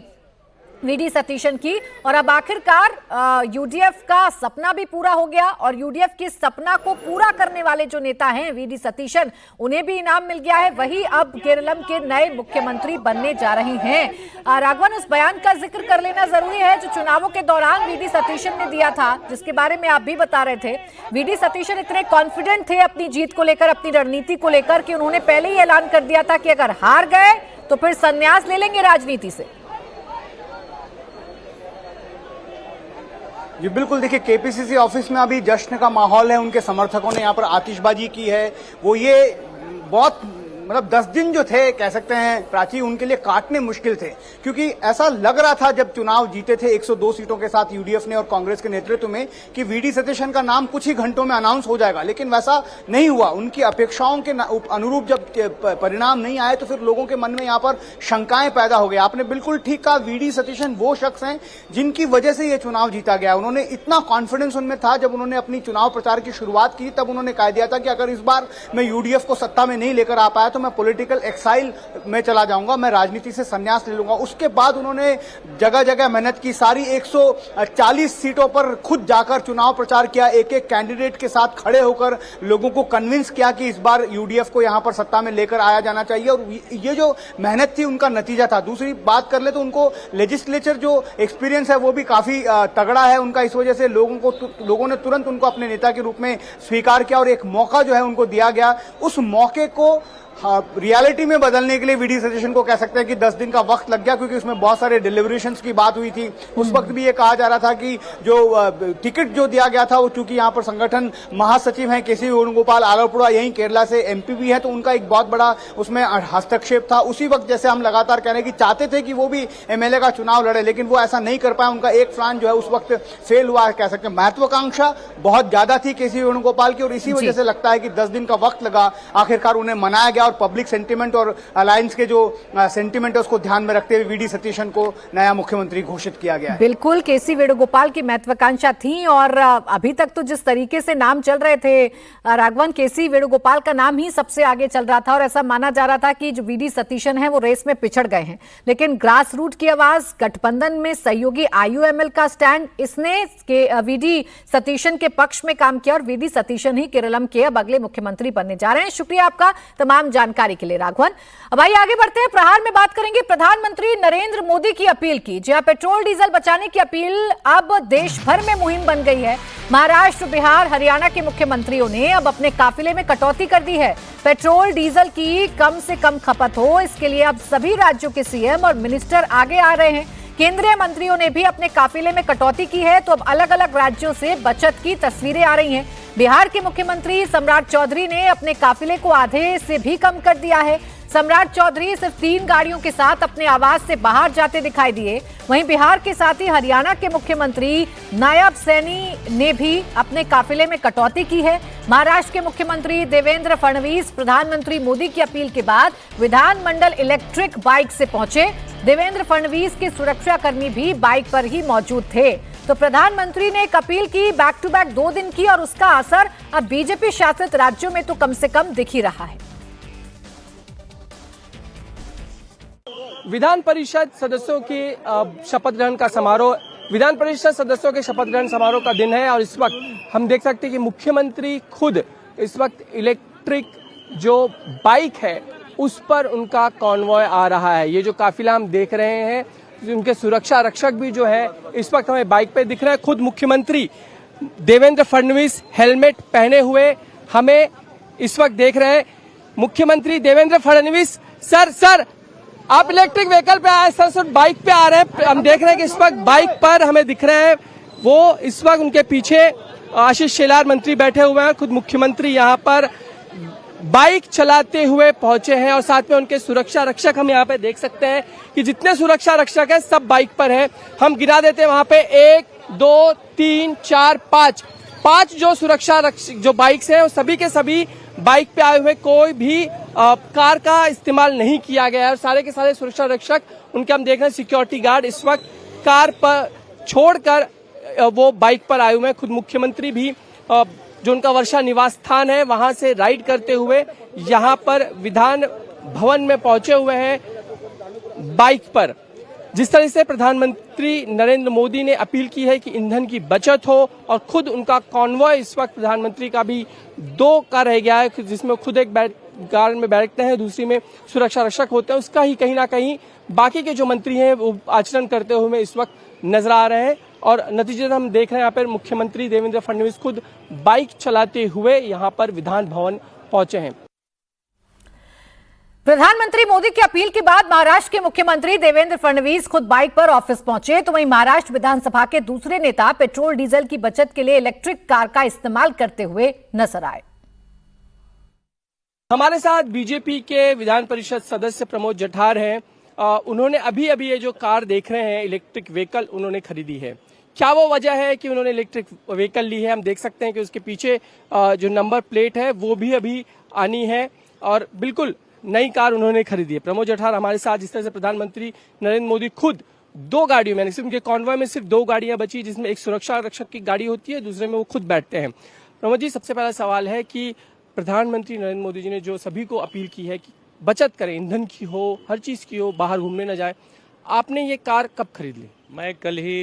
वीडी सतीशन की। और अब आखिरकार यूडीएफ का सपना भी पूरा हो गया और यूडीएफ के सपना को पूरा करने वाले जो नेता हैं वीडी सतीशन, उन्हें भी इनाम मिल गया है। वही अब केरलम के नए मुख्यमंत्री बनने जा रहे हैं। राघवन, उस बयान का जिक्र कर लेना जरूरी है जो चुनावों के दौरान वीडी सतीशन ने दिया था, जिसके बारे में आप भी बता रहे थे। वीडी सतीशन इतने कॉन्फिडेंट थे अपनी जीत को लेकर, अपनी रणनीति को लेकर, कि उन्होंने पहले ही ऐलान कर दिया था कि अगर हार गए तो फिर संन्यास ले लेंगे राजनीति से। जी बिल्कुल, देखिए केपीसीसी ऑफिस में अभी जश्न का माहौल है। उनके समर्थकों ने यहाँ पर आतिशबाजी की है। वो ये बहुत 10 दिन जो थे, कह सकते हैं प्राची, उनके लिए काटने मुश्किल थे, क्योंकि ऐसा लग रहा था जब चुनाव जीते थे 102 सीटों के साथ यूडीएफ ने और कांग्रेस के नेतृत्व में, कि वीडी सतीशन का नाम कुछ ही घंटों में अनाउंस हो जाएगा, लेकिन वैसा नहीं हुआ। उनकी अपेक्षाओं के अनुरूप जब परिणाम नहीं आए तो फिर लोगों के मन में यहाँ पर शंकाएं पैदा हो गई। आपने बिल्कुल ठीक कहा, वीडी सतीशन वो शख्स हैं जिनकी वजह से ये चुनाव जीता गया। उन्होंने इतना कॉन्फिडेंस उनमें था, जब उन्होंने अपनी चुनाव प्रचार की शुरुआत की तब उन्होंने कह दिया था कि अगर इस बार मैं यूडीएफ को सत्ता में नहीं लेकर आ पाया तो मैं पॉलिटिकल एक्साइल में चला जाऊंगा, मैं राजनीति से संन्यास ले लूंगा। उसके बाद उन्होंने जगह जगह मेहनत की, सारी 140 सीटों पर खुद जाकर चुनाव प्रचार किया, एक एक कैंडिडेट के साथ खड़े होकर लोगों को कन्विंस किया कि इस बार यूडीएफ को यहां पर सत्ता में लेकर आया जाना चाहिए। और ये जो मेहनत थी उनका नतीजा था। दूसरी बात कर ले तो उनको लेजिस्लेचर जो एक्सपीरियंस है वो भी काफी तगड़ा है उनका। इस वजह से लोगों ने तुरंत उनको अपने नेता के रूप में स्वीकार किया और एक मौका जो है उनको दिया गया। उस मौके को रियलिटी में बदलने के लिए वीडी सतीशन को कह सकते हैं कि 10 दिन का वक्त लग गया, क्योंकि उसमें बहुत सारे डिलीवरेशंस की बात हुई थी। उस वक्त भी ये कहा जा रहा था कि जो टिकट जो दिया गया था वो, चूंकि यहाँ पर संगठन महासचिव हैं केसी वेणुगोपाल आलपुड़ा, यहीं केरला से एमपी भी है, तो उनका एक बहुत बड़ा उसमें हस्तक्षेप था। उसी वक्त जैसे हम लगातार कह रहे हैं कि चाहते थे कि वो भी एमएलए का चुनाव लड़े, लेकिन वो ऐसा नहीं कर पाया। उनका एक प्लान जो है उस वक्त फेल हुआ, कह सकते हैं। महत्वाकांक्षा बहुत ज्यादा थी केसी वेणुगोपाल की, और इसी वजह से लगता है कि 10 दिन का वक्त लगा, आखिरकार उन्हें मनाया गया। और पब्लिक सेंटिमेंट और अलायंस के जो सेंटिमेंट है उसको ध्यान में रखते हुए वीडी सतीशन को नया मुख्यमंत्री घोषित किया गया है। बिल्कुल, केसी वेणुगोपाल की महत्वाकांक्षा थी। और अभी तक तो जिस तरीके से नाम चल रहे थे राघवन, केसी वेणुगोपाल का नाम ही सबसे आगे चल रहा था और ऐसा माना जा रहा था कि जो वीडी सतीशन है वो रेस में पिछड़ गए हैं। लेकिन ग्रास रूट की आवाज, गठबंधन में सहयोगी आईयूएमएल का स्टैंड, इसने वीडी सतीशन के पक्ष में काम किया और वीडी सतीशन ही केरलम के अब अगले मुख्यमंत्री बनने जा रहे हैं। शुक्रिया आपका तमाम जानकारी के लिए राघवन। अब आइए आगे बढ़ते हैं। प्रहार में बात करेंगे प्रधानमंत्री नरेंद्र मोदी की अपील की। जहां पेट्रोल डीजल बचाने की अपील अब देश भर में मुहिम बन गई है। महाराष्ट्र, बिहार, हरियाणा के मुख्यमंत्रियों ने अब अपने काफिले में कटौती कर दी है। पेट्रोल डीजल की कम से कम खपत हो, इसके लिए अब सभी राज्यों के सीएम और मिनिस्टर आगे आ रहे हैं। केंद्रीय मंत्रियों ने भी अपने काफिले में कटौती की है, तो अब अलग अलग राज्यों से बचत की तस्वीरें आ रही हैं। बिहार के मुख्यमंत्री सम्राट चौधरी ने अपने काफिले को आधे से भी कम कर दिया है। सम्राट चौधरी सिर्फ 3 गाड़ियों के साथ अपने आवास से बाहर जाते दिखाई दिए। वहीं बिहार के साथ ही हरियाणा के मुख्यमंत्री नायब सैनी ने भी अपने काफिले में कटौती की है। महाराष्ट्र के मुख्यमंत्री देवेंद्र फडणवीस प्रधानमंत्री मोदी की अपील के बाद विधानमंडल इलेक्ट्रिक बाइक से पहुंचे। देवेंद्र फडणवीस के सुरक्षाकर्मी भी बाइक पर ही मौजूद थे। तो प्रधानमंत्री ने एक अपील की, बैक टू बैक 2 दिन की, और उसका असर अब बीजेपी शासित राज्यों में तो कम से कम दिख ही रहा है। विधान परिषद सदस्यों के शपथ ग्रहण का समारोह, विधान परिषद सदस्यों के शपथ ग्रहण समारोह का दिन है और इस वक्त हम देख सकते हैं कि मुख्यमंत्री खुद इस वक्त इलेक्ट्रिक जो बाइक है उस पर उनका कॉन्वॉय आ रहा है। ये जो काफिला हम देख रहे हैं, उनके सुरक्षा रक्षक भी जो है इस वक्त हमें बाइक पे दिख रहे हैं। खुद मुख्यमंत्री देवेंद्र फडणवीस हेलमेट पहने हुए हमें इस वक्त देख रहे हैं। मुख्यमंत्री देवेंद्र फडणवीस, सर आप इलेक्ट्रिक व्हीकल पे आए, सर बाइक पे आ रहे हैं। हम देख रहे हैं कि इस वक्त बाइक पर हमें दिख रहे हैं, वो इस वक्त उनके पीछे आशीष शेलार मंत्री बैठे हुए हैं। खुद मुख्यमंत्री यहाँ पर बाइक चलाते हुए पहुंचे हैं और साथ में उनके सुरक्षा रक्षक हम यहाँ पे देख सकते हैं कि जितने सुरक्षा रक्षक हैं सब बाइक पर हैं। हम गिना देते हैं वहां पे 1 2 3 4 5 जो सुरक्षा रक्षक जो बाइक्स हैं वो सभी के सभी बाइक पे आए हुए, कोई भी कार का इस्तेमाल नहीं किया गया है और सारे के सारे सुरक्षा रक्षक उनके हम देख रहे हैं सिक्योरिटी गार्ड इस वक्त कार पर छोड़कर वो बाइक पर आए हुए हैं। खुद मुख्यमंत्री भी जो उनका वर्षा निवास स्थान है वहां से राइड करते हुए यहां पर विधान भवन में पहुंचे हुए हैं बाइक पर। जिस तरह से प्रधानमंत्री नरेंद्र मोदी ने अपील की है कि ईंधन की बचत हो और खुद उनका कॉन्वॉय इस वक्त प्रधानमंत्री का भी 2 का रह गया है, जिसमें खुद एक कार में बैठते हैं, दूसरी में सुरक्षा रक्षक होते हैं, उसका ही कहीं ना कहीं बाकी के जो मंत्री हैं वो आचरण करते हुए इस वक्त नजर आ रहे हैं। और नतीजे हम देख रहे हैं यहाँ पर मुख्यमंत्री देवेंद्र फडणवीस खुद बाइक चलाते हुए यहाँ पर विधान भवन पहुंचे हैं। प्रधानमंत्री मोदी की अपील के बाद महाराष्ट्र के मुख्यमंत्री देवेंद्र फडणवीस खुद बाइक पर ऑफिस पहुंचे, तो वहीं महाराष्ट्र विधानसभा के दूसरे नेता पेट्रोल डीजल की बचत के लिए इलेक्ट्रिक कार का इस्तेमाल करते हुए नजर आए। हमारे साथ बीजेपी के विधान परिषद सदस्य प्रमोद जठार हैं। उन्होंने अभी ये जो कार देख रहे हैं इलेक्ट्रिक व्हीकल उन्होंने खरीदी है। क्या वो वजह है कि उन्होंने इलेक्ट्रिक व्हीकल ली है? हम देख सकते हैं कि उसके पीछे जो नंबर प्लेट है वो भी अभी आनी है और बिल्कुल नई कार उन्होंने खरीदी है। प्रमोद जठार हमारे साथ। जिस तरह से प्रधानमंत्री नरेंद्र मोदी खुद 2 गाड़ियों में, सिर्फ उनके कॉन्वॉय में सिर्फ 2 गाड़ियां बची, जिसमें एक सुरक्षा रक्षक की गाड़ी होती है, दूसरे में वो खुद बैठते हैं। प्रमोद जी, सबसे पहला सवाल है कि प्रधानमंत्री नरेंद्र मोदी जी ने जो सभी को अपील की है कि बचत करें, ईंधन की हो, हर चीज की हो, बाहर घूमने न जाए, आपने ये कार कब खरीद ली? मैं कल ही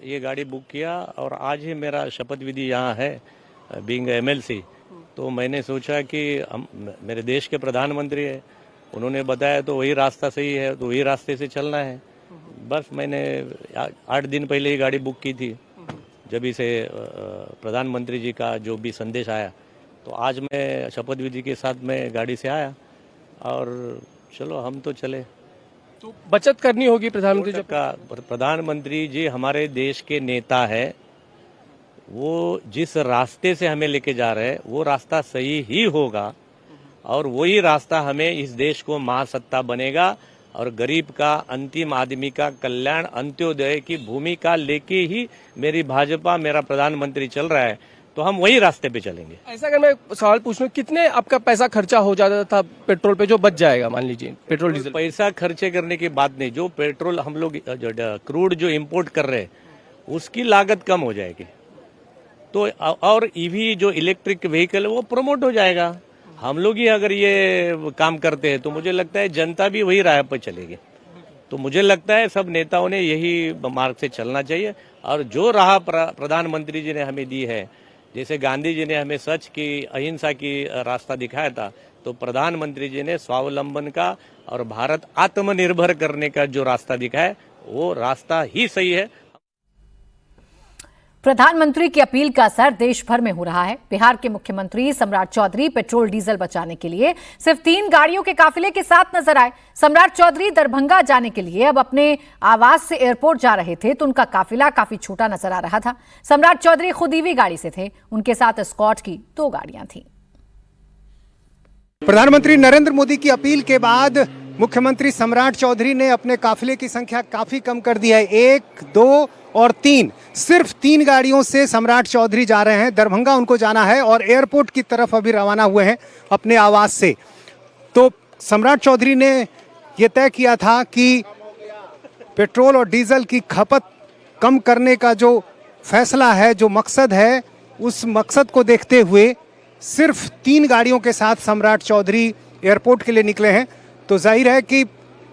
ये गाड़ी बुक किया और आज ही मेरा शपथ विधि यहाँ है बीइंग एमएलसी। तो मैंने सोचा कि मेरे देश के प्रधानमंत्री है, उन्होंने बताया तो वही रास्ता सही है, तो वही रास्ते से चलना है। बस मैंने 8 दिन पहले ही गाड़ी बुक की थी, जब इसे प्रधानमंत्री जी का जो भी संदेश आया, तो आज मैं शपथ विधि के साथ में गाड़ी से आया और चलो हम तो चले। तो बचत करनी होगी प्रधानमंत्री जी का। प्रधानमंत्री जी हमारे देश के नेता है, वो जिस रास्ते से हमें लेके जा रहे हैं वो रास्ता सही ही होगा और वही रास्ता हमें इस देश को महासत्ता बनेगा और गरीब का, अंतिम आदमी का कल्याण, अंत्योदय की भूमिका लेके ही मेरी भाजपा, मेरा प्रधानमंत्री चल रहा है, तो हम वही रास्ते पे चलेंगे। ऐसा अगर मैं सवाल पूछ लूं, कितने आपका पैसा खर्चा हो जाता था पेट्रोल पे जो बच जाएगा, मान लीजिए पेट्रोल डीजल? पैसा खर्चे करने की बात नहीं, जो पेट्रोल हम लोग क्रूड जो इम्पोर्ट कर रहे हैं उसकी लागत कम हो जाएगी, तो और ईवी जो इलेक्ट्रिक व्हीकल है वो प्रमोट हो जाएगा। हम लोग ही अगर ये काम करते हैं तो मुझे लगता है जनता भी वही राह पर चलेगी। तो मुझे लगता है सब नेताओं ने यही मार्ग से चलना चाहिए और जो राह प्रधानमंत्री जी ने हमें दी है, जैसे गांधी जी ने हमें सच की, अहिंसा की रास्ता दिखाया था, तो प्रधानमंत्री जी ने स्वावलंबन का और भारत आत्मनिर्भर करने का जो रास्ता दिखाया वो रास्ता ही सही है। प्रधानमंत्री की अपील का असर देश भर में हो रहा है। बिहार के मुख्यमंत्री सम्राट चौधरी पेट्रोल डीजल बचाने के लिए सिर्फ 3 गाड़ियों के काफिले के साथ नजर आए। सम्राट चौधरी दरभंगा जाने के लिए अब अपने आवास से एयरपोर्ट जा रहे थे, तो उनका काफिला काफी छोटा नजर आ रहा था। सम्राट चौधरी खुद ईवी गाड़ी से थे, उनके साथ एस्कॉर्ट की 2 गाड़ियां थीं। प्रधानमंत्री नरेंद्र मोदी की अपील के बाद मुख्यमंत्री सम्राट चौधरी ने अपने काफिले की संख्या काफी कम कर दी है। 1, 2 और 3, सिर्फ 3 गाड़ियों से सम्राट चौधरी जा रहे हैं। दरभंगा उनको जाना है और एयरपोर्ट की तरफ अभी रवाना हुए हैं अपने आवास से। तो सम्राट चौधरी ने यह तय किया था कि पेट्रोल और डीजल की खपत कम करने का जो फैसला है, जो मकसद है, उस मकसद को देखते हुए सिर्फ 3 गाड़ियों के साथ सम्राट चौधरी एयरपोर्ट के लिए निकले हैं। तो जाहिर है कि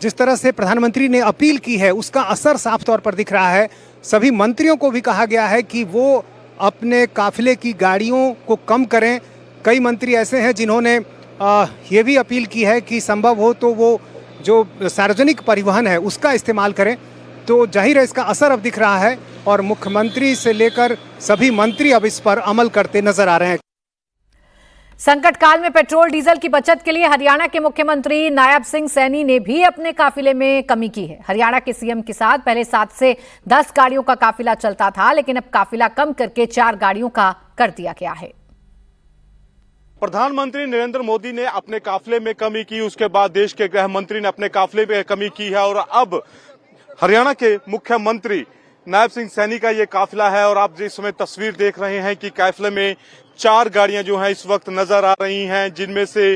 जिस तरह से प्रधानमंत्री ने अपील की है उसका असर साफ तौर पर दिख रहा है। सभी मंत्रियों को भी कहा गया है कि वो अपने काफिले की गाड़ियों को कम करें। कई मंत्री ऐसे हैं जिन्होंने ये भी अपील की है कि संभव हो तो वो जो सार्वजनिक परिवहन है उसका इस्तेमाल करें। तो जाहिर है इसका असर अब दिख रहा है और मुख्यमंत्री से लेकर सभी मंत्री अब इस पर अमल करते नजर आ रहे हैं। संकट काल में पेट्रोल डीजल की बचत के लिए हरियाणा के मुख्यमंत्री नायब सिंह सैनी ने भी अपने काफिले में कमी की है। हरियाणा के सीएम के साथ पहले 7 से 10 गाड़ियों का काफिला चलता था, लेकिन अब काफिला कम करके 4 गाड़ियों का कर दिया गया है। प्रधानमंत्री नरेंद्र मोदी ने अपने काफिले में कमी की, उसके बाद देश के गृह मंत्री ने अपने काफिले में कमी की है और अब हरियाणा के मुख्यमंत्री नायब सिंह सैनी का ये काफिला है। और आप जिस समय तस्वीर देख रहे हैं कि काफिले में 4 गाड़ियां जो हैं इस वक्त नजर आ रही हैं, जिनमें से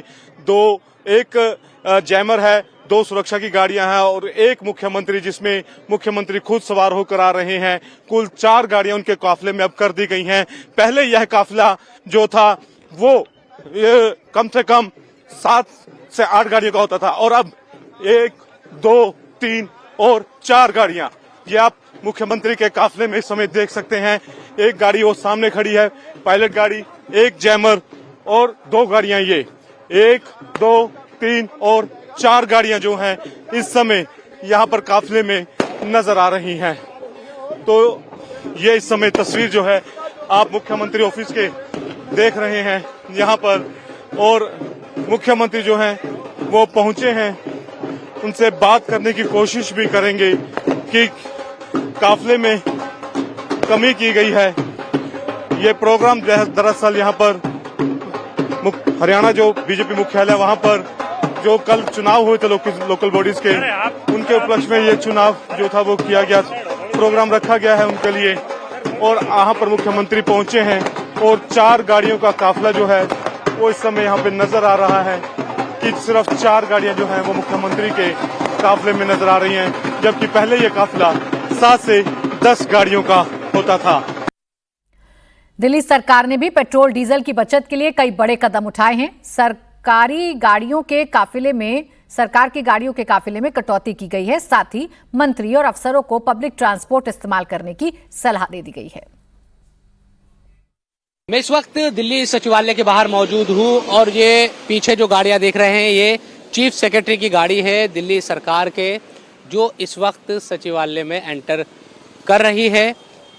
एक जैमर है, 2 सुरक्षा की गाड़ियां हैं और एक मुख्यमंत्री, जिसमें मुख्यमंत्री खुद सवार होकर आ रहे हैं। कुल 4 गाड़ियां उनके काफिले में अब कर दी गई हैं। पहले यह काफिला जो था वो कम से कम 7 से 8 गाड़ियों का होता था और अब 1, 2, 3 और 4 गाड़ियां ये आप मुख्यमंत्री के काफिले में इस समय देख सकते हैं। एक गाड़ी वो सामने खड़ी है, पायलट गाड़ी, एक जैमर और 2 गाड़ियां ये 1, 2, 3 और 4 गाड़ियां जो हैं इस समय यहाँ पर काफिले में नजर आ रही हैं। तो ये इस समय तस्वीर जो है आप मुख्यमंत्री ऑफिस के देख रहे हैं यहाँ पर, और मुख्यमंत्री जो हैं वो पहुंचे हैं, उनसे बात करने की कोशिश भी करेंगे कि काफिले में कमी की गई है। ये प्रोग्राम दरअसल यहाँ पर हरियाणा जो बीजेपी मुख्यालय वहाँ पर जो कल चुनाव हुए थे लोकल बॉडीज के, उनके उपलक्ष्य में ये चुनाव जो था वो किया गया, प्रोग्राम रखा गया है उनके लिए और यहाँ पर मुख्यमंत्री पहुंचे हैं और 4 गाड़ियों का काफिला जो है वो इस समय यहाँ पे नजर आ रहा है कि सिर्फ 4 गाड़ियां जो हैं वो मुख्यमंत्री के काफिले में नजर आ रही हैं, जबकि पहले ये काफिला 7 से 10 गाड़ियों का होता था। दिल्ली सरकार ने भी पेट्रोल डीजल की बचत के लिए कई बड़े कदम उठाए हैं। सरकार की गाड़ियों के काफिले में कटौती की गई है। साथ ही मंत्री और अफसरों को पब्लिक ट्रांसपोर्ट इस्तेमाल करने की सलाह दे दी गई है। मैं इस वक्त दिल्ली सचिवालय के बाहर मौजूद हूं और ये पीछे जो गाड़ियां देख रहे हैं ये चीफ सेक्रेटरी की गाड़ी है दिल्ली सरकार के, जो इस वक्त सचिवालय में एंटर कर रही है,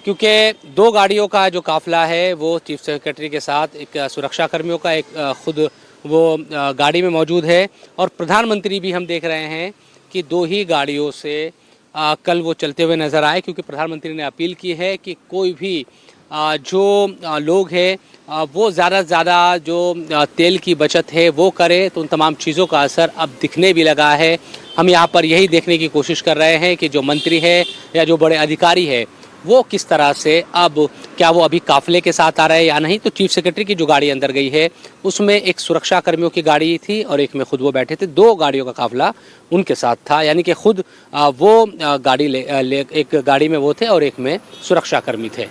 क्योंकि 2 गाड़ियों का जो काफिला है वो चीफ सेक्रेटरी के साथ एक सुरक्षा कर्मियों का एक खुद वो गाड़ी में मौजूद है। और प्रधानमंत्री भी हम देख रहे हैं कि 2 ही गाड़ियों से कल वो चलते हुए नजर आए, क्योंकि प्रधानमंत्री ने अपील की है कि कोई भी जो लोग हैं वो ज़्यादा से ज़्यादा जो तेल की बचत है वो करे, तो उन तमाम चीज़ों का असर अब दिखने भी लगा है। हम यहाँ पर यही देखने की कोशिश कर रहे हैं कि जो मंत्री है या जो बड़े अधिकारी है वो किस तरह से, अब क्या वो अभी काफिले के साथ आ रहे हैं या नहीं। तो चीफ सेक्रेटरी की जो गाड़ी अंदर गई है उसमें एक सुरक्षा कर्मियों की गाड़ी थी और एक में खुद वो बैठे थे। 2 गाड़ियों का काफिला उनके साथ था, यानी कि खुद वो गाड़ी एक गाड़ी में वो थे और एक में सुरक्षा कर्मी थे।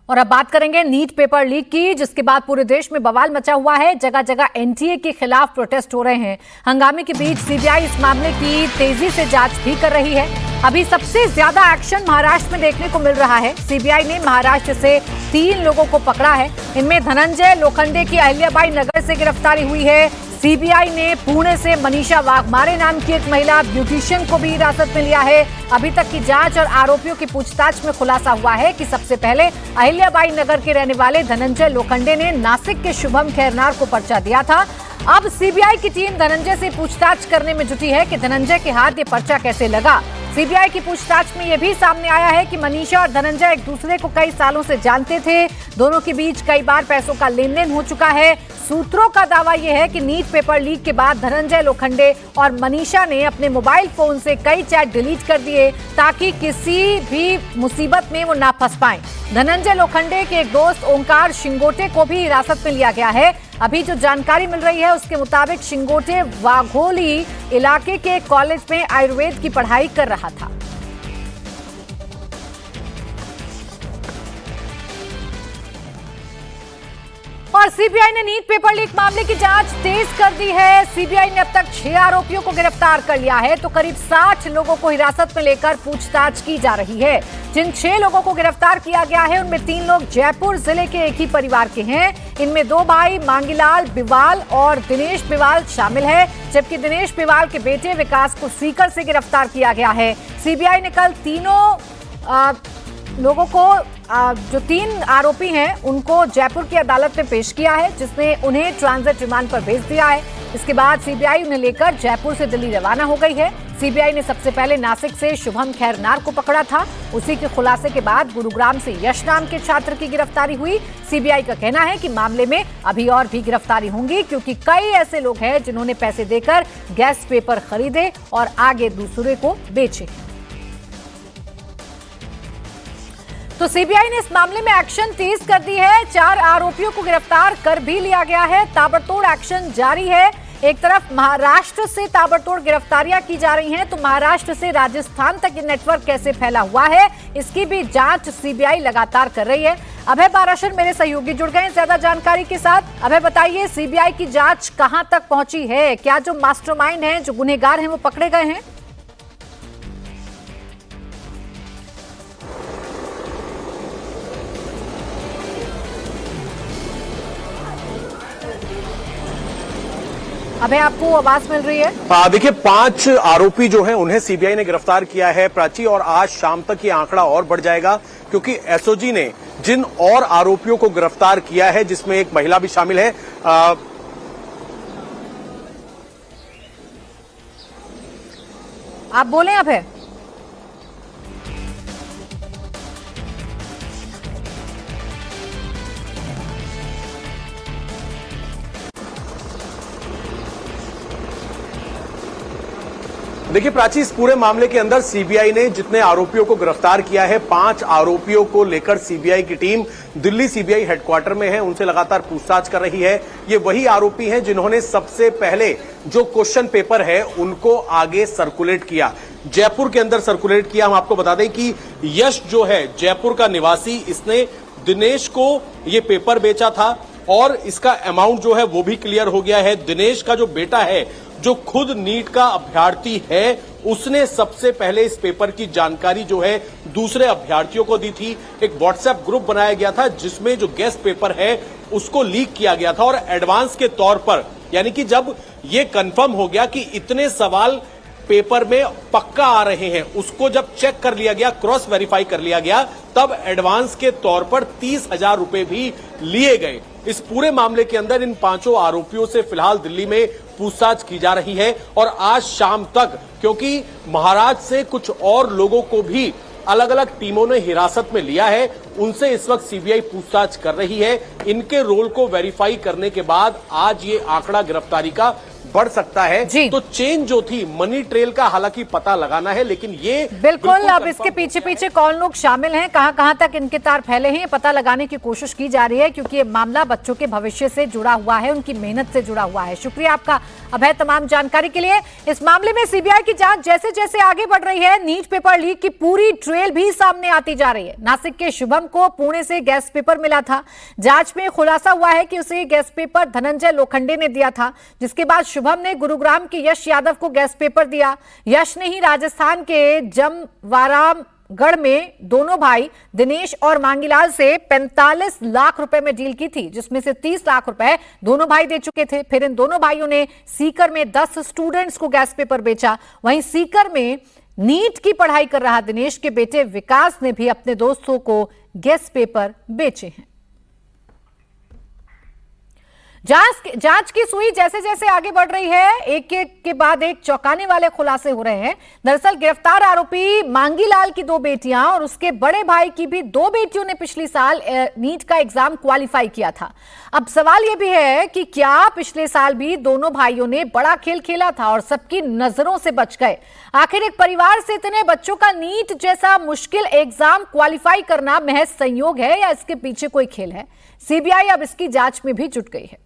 और अब बात करेंगे नीट पेपर लीक की, जिसके बाद पूरे देश में बवाल मचा हुआ है। जगह जगह एनटीए के खिलाफ प्रोटेस्ट हो रहे हैं। हंगामे के बीच सीबीआई इस मामले की तेजी से जांच भी कर रही है। अभी सबसे ज्यादा एक्शन महाराष्ट्र में देखने को मिल रहा है। सीबीआई ने महाराष्ट्र से 3 लोगों को पकड़ा है। इनमें धनंजय लोखंडे की अहिल्याबाई नगर से गिरफ्तारी हुई है। सीबीआई ने पुणे से मनीषा वाघमारे नाम की एक महिला ब्यूटिशियन को भी हिरासत में लिया है। अभी तक की जांच और आरोपियों की पूछताछ में खुलासा हुआ है कि सबसे पहले अहिल्याबाई नगर के रहने वाले धनंजय लोखंडे ने नासिक के शुभम खैरनार को पर्चा दिया था। अब सीबीआई की टीम धनंजय से पूछताछ करने में जुटी है कि धनंजय के हाथ ये पर्चा कैसे लगा। सीबीआई की पूछताछ में यह भी सामने आया है कि मनीषा और धनंजय एक दूसरे को कई सालों से जानते थे। दोनों के बीच कई बार पैसों का लेन देन हो चुका है। सूत्रों का दावा यह है कि नीट पेपर लीक के बाद धनंजय लोखंडे और मनीषा ने अपने मोबाइल फोन से कई चैट डिलीट कर दिए ताकि किसी भी मुसीबत में वो ना फंस पाएं। धनंजय लोखंडे के एक दोस्त ओंकार शिंगोटे को भी हिरासत में लिया गया है। अभी जो जानकारी मिल रही है उसके मुताबिक शिंगोटे वाघोली इलाके के कॉलेज में आयुर्वेद की पढ़ाई कर रहा था। और सीबीआई ने नीट पेपर लीक मामले की जांच तेज कर दी है। सीबीआई ने अब तक 6 आरोपियों को गिरफ्तार कर लिया है, तो करीब 60 लोगों को हिरासत में लेकर पूछताछ की जा रही है। जिन 6 लोगों को गिरफ्तार किया गया है उनमें 3 लोग जयपुर जिले के एक ही परिवार के हैं। इनमें 2 भाई मांगीलाल बिवाल और दिनेश बिवाल शामिल है, जबकि दिनेश बिवाल के बेटे विकास को सीकर से गिरफ्तार किया गया है। सीबीआई ने कल तीनों लोगों को, जो 3 आरोपी हैं, उनको जयपुर की अदालत में पेश किया है, जिसने उन्हें ट्रांजिट रिमांड पर भेज दिया है। इसके बाद सीबीआई उन्हें लेकर जयपुर से दिल्ली रवाना हो गई है। सीबीआई ने सबसे पहले नासिक से शुभम खैरनार को पकड़ा था। उसी के खुलासे के बाद गुरुग्राम से यश नाम के छात्र की गिरफ्तारी हुई। सीबीआई का कहना है कि मामले में अभी और भी गिरफ्तारी होंगी, क्योंकि कई ऐसे लोग हैं जिन्होंने पैसे देकर गैस पेपर खरीदे और आगे दूसरे को बेचे। तो सीबीआई ने इस मामले में एक्शन तेज कर दी है। 4 आरोपियों को गिरफ्तार कर भी लिया गया है। ताबड़तोड़ एक्शन जारी है। एक तरफ महाराष्ट्र से ताबड़तोड़ गिरफ्तारियां की जा रही हैं, तो महाराष्ट्र से राजस्थान तक ये नेटवर्क कैसे फैला हुआ है, इसकी भी जांच सीबीआई लगातार कर रही है। अभय पाराशर मेरे सहयोगी जुड़ गए हैं ज्यादा जानकारी के साथ। अभय बताइए, सीबीआई की जांच कहां तक पहुंची है? क्या जो मास्टरमाइंड हैं, जो गुनहगार हैं, वो पकड़े गए हैं? अबे आपको आवाज मिल रही है? देखिए, 5 आरोपी जो हैं उन्हें सीबीआई ने गिरफ्तार किया है प्राची, और आज शाम तक ये आंकड़ा और बढ़ जाएगा, क्योंकि एसओजी ने जिन और आरोपियों को गिरफ्तार किया है, जिसमें एक महिला भी शामिल है। आप बोलें अभय। देखिए प्राची, इस पूरे मामले के अंदर सीबीआई ने जितने आरोपियों को गिरफ्तार किया है, 5 आरोपियों को लेकर सीबीआई की टीम दिल्ली सीबीआई हेडक्वार्टर में है, उनसे लगातार पूछताछ कर रही है। ये वही आरोपी हैं जिन्होंने सबसे पहले जो क्वेश्चन पेपर है उनको आगे सर्कुलेट किया, जयपुर के अंदर सर्कुलेट किया। हम आपको बता दें कि यश जो है जयपुर का निवासी, इसने दिनेश को ये पेपर बेचा था और इसका अमाउंट जो है वो भी क्लियर हो गया है। दिनेश का जो बेटा है, जो खुद नीट का अभ्यर्थी है, उसने सबसे पहले इस पेपर की जानकारी जो है दूसरे अभ्यर्थियों को दी थी। एक व्हाट्सएप ग्रुप बनाया गया था जिसमें जो गेस्ट पेपर है उसको लीक किया गया था, और एडवांस के तौर पर, यानी कि जब ये कंफर्म हो गया कि इतने सवाल पेपर में पक्का आ रहे हैं, उसको जब चेक कर लिया गया, क्रॉस वेरीफाई कर लिया गया, तब एडवांस के तौर पर 30,000 रुपए भी लिए गए। इस पूरे मामले के अंदर इन 5 आरोपियों से फिलहाल दिल्ली में पूछताछ की जा रही है, और आज शाम तक, क्योंकि महाराष्ट्र से कुछ और लोगों को भी अलग अलग टीमों ने हिरासत में लिया है, उनसे इस वक्त सीबीआई पूछताछ कर रही है। इनके रोल को वेरीफाई करने के बाद आज ये आंकड़ा गिरफ्तारी का बढ़ सकता है। तो चेन जो थी, मनी ट्रेल का हालांकि पता लगाना है, लेकिन ये बिल्कुल अब इसके पीछे पीछे कौन लोग शामिल हैं, कहां कहां तक इनके तार फैले हैं, पता लगाने की कोशिश की जा रही है, क्योंकि ये मामला बच्चों के भविष्य से जुड़ा हुआ है, उनकी मेहनत से जुड़ा हुआ है। शुक्रिया आपका अभय तमाम जानकारी के लिए। इस मामले में सीबीआई की जांच जैसे जैसे आगे बढ़ रही है, नीट पेपर लीक की पूरी ट्रेल भी सामने आती जा रही है। नासिक के शुभम को पुणे से गैस पेपर मिला था। जांच में खुलासा हुआ है कि उसे गैस पेपर धनंजय लोखंडे ने दिया था, जिसके बाद शुभम ने गुरुग्राम के यश यादव को गैस पेपर दिया। यश ने ही राजस्थान के जमवारामगढ़ में दोनों भाई दिनेश और मांगीलाल से 45 लाख रुपए में डील की थी, जिसमें से 30 लाख रुपए दोनों भाई दे चुके थे। फिर इन दोनों भाइयों ने सीकर में 10 स्टूडेंट्स को गैस पेपर बेचा। वहीं सीकर में नीट की पढ़ाई कर रहा दिनेश के बेटे विकास ने भी अपने दोस्तों को गैस पेपर बेचे हैं। जांच की सुई जैसे जैसे आगे बढ़ रही है, एक एक के बाद एक चौंकाने वाले खुलासे हो रहे हैं। दरअसल गिरफ्तार आरोपी मांगीलाल की 2 बेटियां और उसके बड़े भाई की भी 2 बेटियों ने पिछले साल नीट का एग्जाम क्वालिफाई किया था। अब सवाल यह भी है कि क्या पिछले साल भी दोनों भाइयों ने बड़ा खेल खेला था और सबकी नजरों से बच गए? आखिर एक परिवार से इतने बच्चों का नीट जैसा मुश्किल एग्जाम क्वालिफाई करना महज संयोग है या इसके पीछे कोई खेल है? सीबीआई अब इसकी जांच में भी जुट गई है।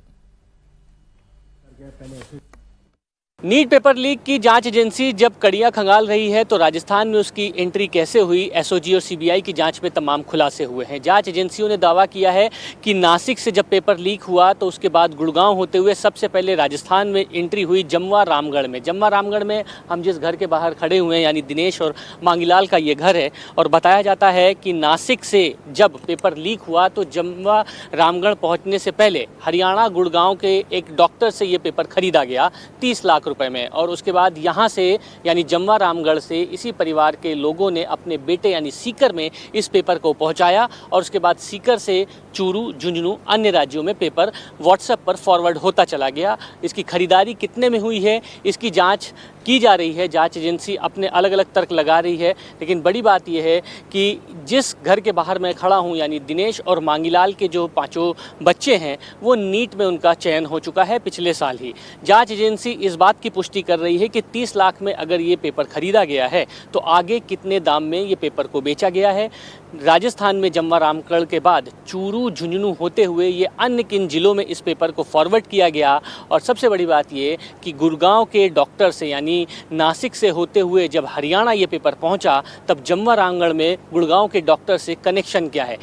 नीट पेपर लीक की जांच एजेंसी जब कड़ियां खंगाल रही है, तो राजस्थान में उसकी एंट्री कैसे हुई, एसओजी और सीबीआई की जांच में तमाम खुलासे हुए हैं। जांच एजेंसियों ने दावा किया है कि नासिक से जब पेपर लीक हुआ तो उसके बाद गुड़गांव होते हुए सबसे पहले राजस्थान में एंट्री हुई जमवा रामगढ़ में। जमवा रामगढ़ में हम जिस घर के बाहर खड़े हुए हैं, यानी दिनेश और मांगीलाल का ये घर है, और बताया जाता है कि नासिक से जब पेपर लीक हुआ तो जमवा रामगढ़ पहुँचने से पहले हरियाणा गुड़गांव के एक डॉक्टर से ये पेपर खरीदा गया 30 लाख रुपए में। और उसके बाद यहाँ से यानी जमवा रामगढ़ से इसी परिवार के लोगों ने अपने बेटे यानी सीकर में इस पेपर को पहुँचाया और उसके बाद सीकर से चूरू, झुंझुनू, अन्य राज्यों में पेपर व्हाट्सएप पर फॉरवर्ड होता चला गया। इसकी खरीदारी कितने में हुई है इसकी जांच की जा रही है, जांच एजेंसी अपने अलग अलग तर्क लगा रही है। लेकिन बड़ी बात यह है कि जिस घर के बाहर मैं खड़ा हूं यानी दिनेश और मांगीलाल के जो 5 बच्चे हैं वो नीट में उनका चयन हो चुका है पिछले साल ही। जांच एजेंसी इस बात की पुष्टि कर रही है कि 30 लाख में अगर ये पेपर खरीदा गया है तो आगे कितने दाम में ये पेपर को बेचा गया है। राजस्थान में जमवा रामगढ़ के बाद चूरू, झुंझुनू होते हुए ये अन्य किन जिलों में इस पेपर को फॉरवर्ड किया गया। और सबसे बड़ी बात ये कि गुड़गांव के डॉक्टर से यानी नासिक से होते हुए जब हरियाणा ये पेपर पहुंचा तब जमवा रामगढ़ में गुड़गांव के डॉक्टर से कनेक्शन क्या है,